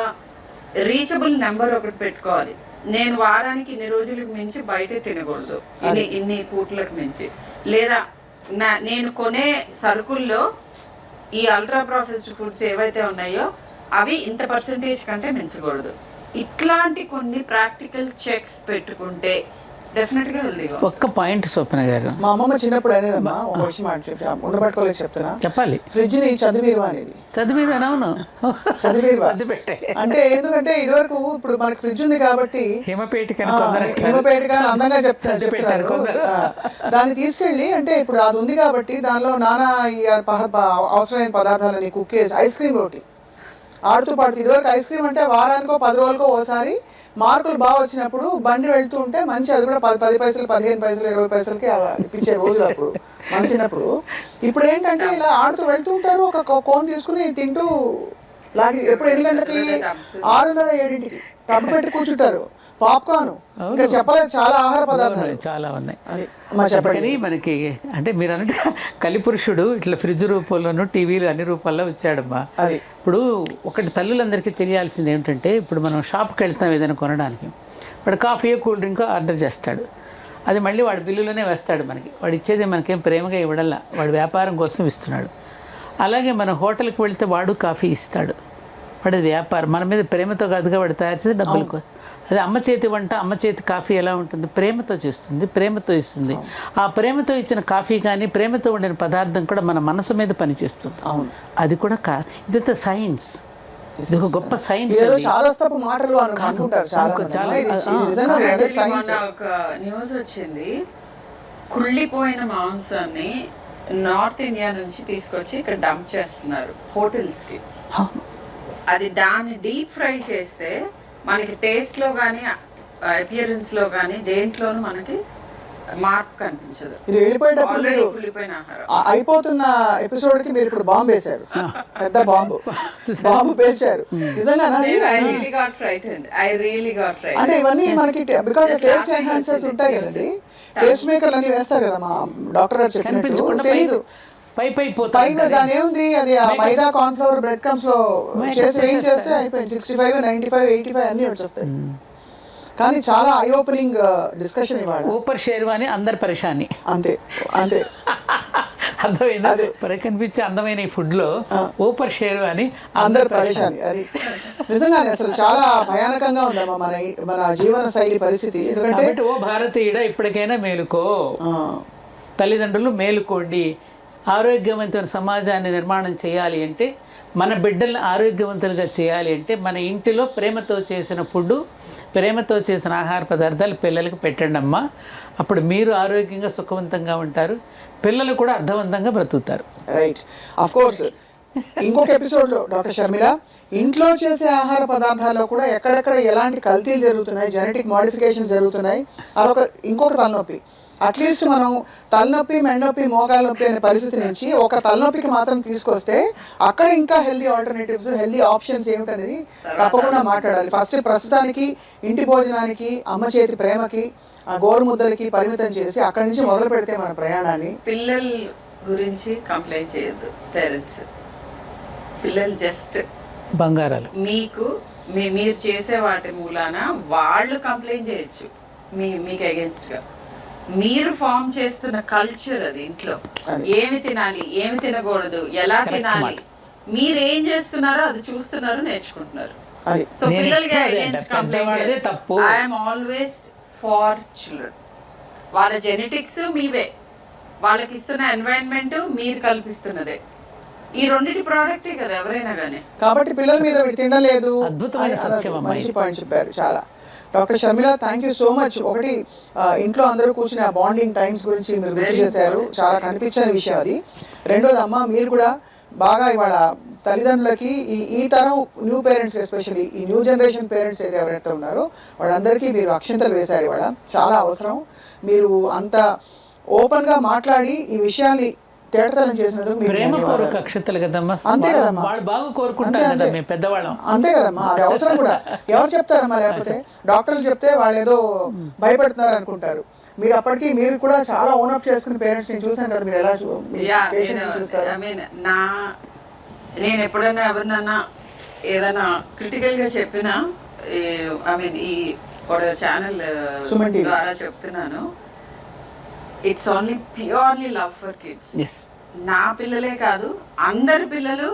రీచబుల్ నెంబర్ ఒకటి పెట్టుకోవాలి. నేను వారానికి ఇన్ని రోజులకు మించి బయటే తినకూడదు, ఇన్ని పూట్లకు మించి, లేదా నేను కొనే సరుకుల్లో ఈ అల్ట్రా ప్రాసెస్డ్ ఫుడ్స్ ఏవైతే ఉన్నాయో అవి ఇంత పర్సెంటేజ్ కంటే మించకూడదు. ఇట్లాంటి కొన్ని ప్రాక్టికల్ చెక్స్ పెట్టుకుంటే డెఫినెట్ గా హెల్దీగా. ఒక్క పాయింట్ స్వప్న గారు, మా అమ్మమ్మ చిన్నప్పుడు అనేదమ్మా, ఒక విషయం ఉండబట్టుకోలేక చెప్తున్నా, చెప్పాలి, ఫ్రిడ్జ్ ని చదివీరువా అనేది. చదివీరు అవును, చదివీరువా అంటే ఎందుకంటే ఇదివరకు ఇప్పుడు మనకి ఫ్రిడ్జ్ ఉంది కాబట్టి హిమపేటిక అందంగా చెప్తారు. దాన్ని తీసుకెళ్ళి అంటే ఇప్పుడు అది ఉంది కాబట్టి దానిలో నానా అవసరమైన పదార్థాలని కుక్ చేసి ఐస్ క్రీమ్ రోటి ఆడుతూ పాడుతూ. ఇదివరకు ఐస్ క్రీమ్ అంటే వారానికో 10 రోజులకో ఒకసారి మార్కులు బాగా వచ్చినప్పుడు బండి వెళ్తూ ఉంటే మంచి, అది కూడా 10 పైసలు 15 పైసలు 20 పైసలకి ఇప్పించే రోజులు అప్పుడు మనం చిన్నప్పుడు. ఇప్పుడు ఏంటంటే ఇలా ఆడుతూ వెళ్తూ ఉంటారు, ఒక కోన్ తీసుకుని తింటూ లాగి ఎప్పుడు 8 గంటలకి 6:30 7ంటికి టబ్బు పెట్టి కూర్చుంటారు. పాప్కార్న్, ఇంకా చెప్పలేదు, చాలా ఆహార పదార్థాలు చాలా ఉన్నాయి. చెప్పండి. మనకి అంటే మీరు అన్నట్టు కలిపురుషుడు ఇట్లా ఫ్రిడ్జ్ రూపంలోనూ టీవీలు అన్ని రూపాల్లో వచ్చాడమ్మా. ఇప్పుడు ఒకటి తల్లులందరికీ తెలియాల్సింది ఏమిటంటే, ఇప్పుడు మనం షాప్కి వెళ్తాం ఏదైనా కొనడానికి, వాడు కాఫీయో కూల్ డ్రింకో ఆర్డర్ చేస్తాడు, అది మళ్ళీ వాడి బిల్లులోనే వేస్తాడు మనకి. వాడు ఇచ్చేది మనకేం ప్రేమగా ఇవ్వడంలా, వాడు వ్యాపారం కోసం ఇస్తున్నాడు. అలాగే మనం హోటల్కి వెళ్తే వాడు కాఫీ ఇస్తాడు, వాడి వ్యాపారం మన మీద ప్రేమతో కాదుగా వాడు తయారు చేసి డబ్బులకు. అదే అమ్మ చేతి వంట, అమ్మ చేతి కాఫీ ఎలా ఉంటుంది? ప్రేమతో చేస్తుంది, ప్రేమతో ఇస్తుంది. ఆ ప్రేమతో ఇచ్చిన కాఫీ కానీ, ప్రేమతో వండిన పదార్థం కూడా మన మనసు మీద పనిచేస్తుంది. అది కూడా ఇదంతా సైన్స్, ఇది ఒక గొప్ప సైన్స్. ఒక న్యూస్ వచ్చింది, కుళ్ళిపోయిన మాంసాన్ని నార్త్ ఇండియా నుంచి తీసుకొచ్చి ఇక్కడ డంప్ చేస్తున్నారు హోటల్స్ కి. అది దాన్ని డీప్ ఫ్రై చేస్తే మనకి టేస్ట్ లో కానీ, అపియరెన్స్ లో కానీ, దేంట్లోనూ మనకి మార్పు కనిపించదు. కుళ్ళిపోయిన ఆహారం. అయిపోతున్న ఎపిసోడ్ కి మీరు ఇప్పుడు బాంబు వేశారు, పెద్ద బాంబు పేల్చారు. నిజంగా అంటే ఇవన్నీ మనకి బికాస్ టేస్ట్ ఎన్హాన్సర్స్ ఉంటాయి కదండి, టేస్ట్ మేకర్లు అన్ని వేస్తారు కదా మా డాక్టర్ గారు చెప్పినట్టు. తెలీదు పైన దాని ఏముంది, అది ఆ మైదా, కార్న్ ఫ్లోర్, బ్రెడ్ క్రమ్స్ లో చేసి ఏం చేస్తే అయిపోయింది. 65, 95, 85 అన్ని వచ్చేస్తాయి. కానీ చాలా ఐ ఓపెనింగ్ డిస్కషన్ ఇవాళ. ఊపర్ షేర్వాని అందరు పరేషాని, అంతే అంతే అర్థమైంది. కనిపించే అందమైన ఈ ఫుడ్ లో ఊపర్ షేర్వాని అందరు పరేషాని. అది నిజంగానే అసలు చాలా భయానకంగా ఉందమ్మా మన జీవన శైలి పరిస్థితి. ఎందుకంటే ఓ భారతీయుడ ఇప్పటికైనా మేలుకో, తల్లిదండ్రులు మేలుకోండి. ఆరోగ్యవంతమైన సమాజాన్ని నిర్మాణం చేయాలి అంటే, మన బిడ్డల్ని ఆరోగ్యవంతులుగా చేయాలి అంటే, మన ఇంటిలో ప్రేమతో చేసిన ఫుడ్, ప్రేమతో చేసిన ఆహార పదార్థాలు పిల్లలకు పెట్టండి అమ్మా. అప్పుడు మీరు ఆరోగ్యంగా సుఖవంతంగా ఉంటారు, పిల్లలు కూడా అర్థవంతంగా బ్రతుకుతారు. రైట్. ఆఫ్ కోర్స్ ఇంకొక ఎపిసోడ్లో డాక్టర్ షర్మిల, ఇంట్లో చేసే ఆహార పదార్థాల్లో కూడా ఎక్కడెక్కడ ఎలాంటి కల్తీలు జరుగుతున్నాయి, జెనెటిక్ మోడిఫికేషన్ జరుగుతున్నాయి, అదొక ఇంకొక తలనొప్పి. అట్లీస్ట్ మనం తలనొప్పి, మెండొప్పి, మోకాల నొప్పి అనే పరిస్థితి నుంచి ఒక తలనొప్పికి మాత్రం తీసుకొస్తే అక్కడ ఇంకా హెల్దీ ఆల్టర్నేటివ్స్, హెల్దీ ఆప్షన్స్ ఏమిటనేది తప్పకుండా మాట్లాడాలి. ఫస్ట్ ప్రస్తుతానికి ఇంటి భోజనానికి, అమ్మ చేతి ప్రేమకి, గోరు ముద్దలకి పరిమితం చేసి అక్కడి నుంచి మొదలు పెడితే మన ప్రయాణాన్ని. పిల్లల గురించి కంప్లైంట్ చేయొద్దు పేరెంట్స్. పిల్లలు జస్ట్ బంగారాలు. మీకు మీరు చేసే వాటి మూలాన వాళ్ళు కంప్లైంట్ చేయొచ్చు మీకు అగేన్స్ట్ గా. మీరు ఫామ్ చేస్తున్న కల్చర్ అది. ఇంట్లో ఏమి తినాలి, ఏమి తినకూడదు, ఎలా తినాలి, మీరు ఏం చేస్తున్నారో అది చూస్తున్నారు, నేర్చుకుంటున్నారు. సో పిల్లలకి against complaint. I'm always for children. వాళ్ళ జెనెటిక్స్ మీవే, వాళ్ళకి ఇస్తున్న ఎన్వైరన్మెంట్ మీరు కల్పిస్తున్నదే. ఈ రెండింటి ప్రోడక్టే కదా ఎవరైనా కానీ. కాబట్టి పిల్లల మీద తినలేదు. అద్భుతమైన సత్యం. మంచి పాయింట్ చెప్పారు చాలా. Doctor Sharmila, thank you so much. ఒకటి, ఇంట్లో అందరూ కూర్చుని ఆ బాండింగ్ టైమ్స్ గురించి మీరు గుర్తు చేశారు, చాలా కనిపించని విషయం అది. రెండోది, అమ్మ మీరు కూడా బాగా ఇవాళ తల్లిదండ్రులకి ఈ తరం న్యూ పేరెంట్స్, ఎస్పెషల్లీ ఈ న్యూ జనరేషన్ పేరెంట్స్ అయితే ఎవరైతే ఉన్నారో వాళ్ళందరికీ మీరు అక్షంతలు వేశారు ఇవాళ. చాలా అవసరం. మీరు అంత ఓపెన్గా మాట్లాడి ఈ విషయాన్ని తేటతలం చేసినందుకు ప్రేమపూర్వక అక్షతలు కదమ్మా. అంతే కదమ్మా, వాళ్ళు బాగా కోరుకుంటారు కదా మేము పెద్దవాళ్ళం. అంతే కదమ్మా, అది అవసరం కూడా. ఎవరు చెప్తారమ్మా, లేకపోతే డాక్టర్లు చెప్తే వాళ్ళు ఏదో భయపడుతున్నారు అనుకుంటారు. మీరు అప్పటికి మీరు కూడా చాలా ఓనప్ చేసుకుని పేరెంట్స్ ని చూసాను కదా, మీరు ఎలా చూస్తారు? నేను ఎప్పుడైనా ఎవరినన్నా ఏదైనా క్రిటికల్ గా చెప్పినా, ఐ మీన్ ఈ ఛానల్ ద్వారా చెప్తున్నాను, it's only purely love for kids. నా పిల్లలే కాదు, అందరి పిల్లలు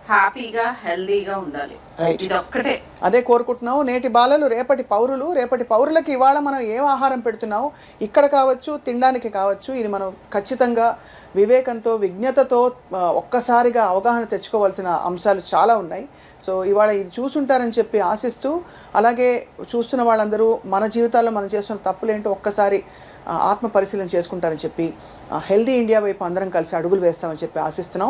హ్యాపీగా హెల్దీగా ఉండాలి. ఇది ఒక్కటే అదే కోరుకుంటున్నావు. నేటి బాలలు రేపటి పౌరులు. రేపటి పౌరులకి ఇవాళ మనం ఏం ఆహారం పెడుతున్నావు, ఇక్కడ కావచ్చు, తినడానికి కావచ్చు, ఇది మనం ఖచ్చితంగా వివేకంతో, విజ్ఞతతో ఒక్కసారిగా అవగాహన తెచ్చుకోవాల్సిన అంశాలు చాలా ఉన్నాయి. సో ఇవాళ ఇది చూసుంటారని చెప్పి ఆశిస్తూ, అలాగే చూస్తున్న వాళ్ళందరూ మన జీవితాల్లో మనం చేస్తున్న తప్పులేంటో ఒక్కసారి ఆత్మ పరిశీలన చేసుకుంటారని చెప్పి, హెల్దీ ఇండియా వైపు అందరం కలిసి అడుగులు వేస్తామని చెప్పి ఆశిస్తున్నాం.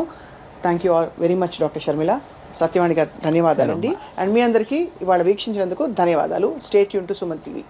Thank you all very much doctor Sharmila. Satyavani గారు ధన్యవాదాలండి. అండ్ మీ అందరికీ ఇవాళ వీక్షించినందుకు ధన్యవాదాలు. Stay tune to Suman TV.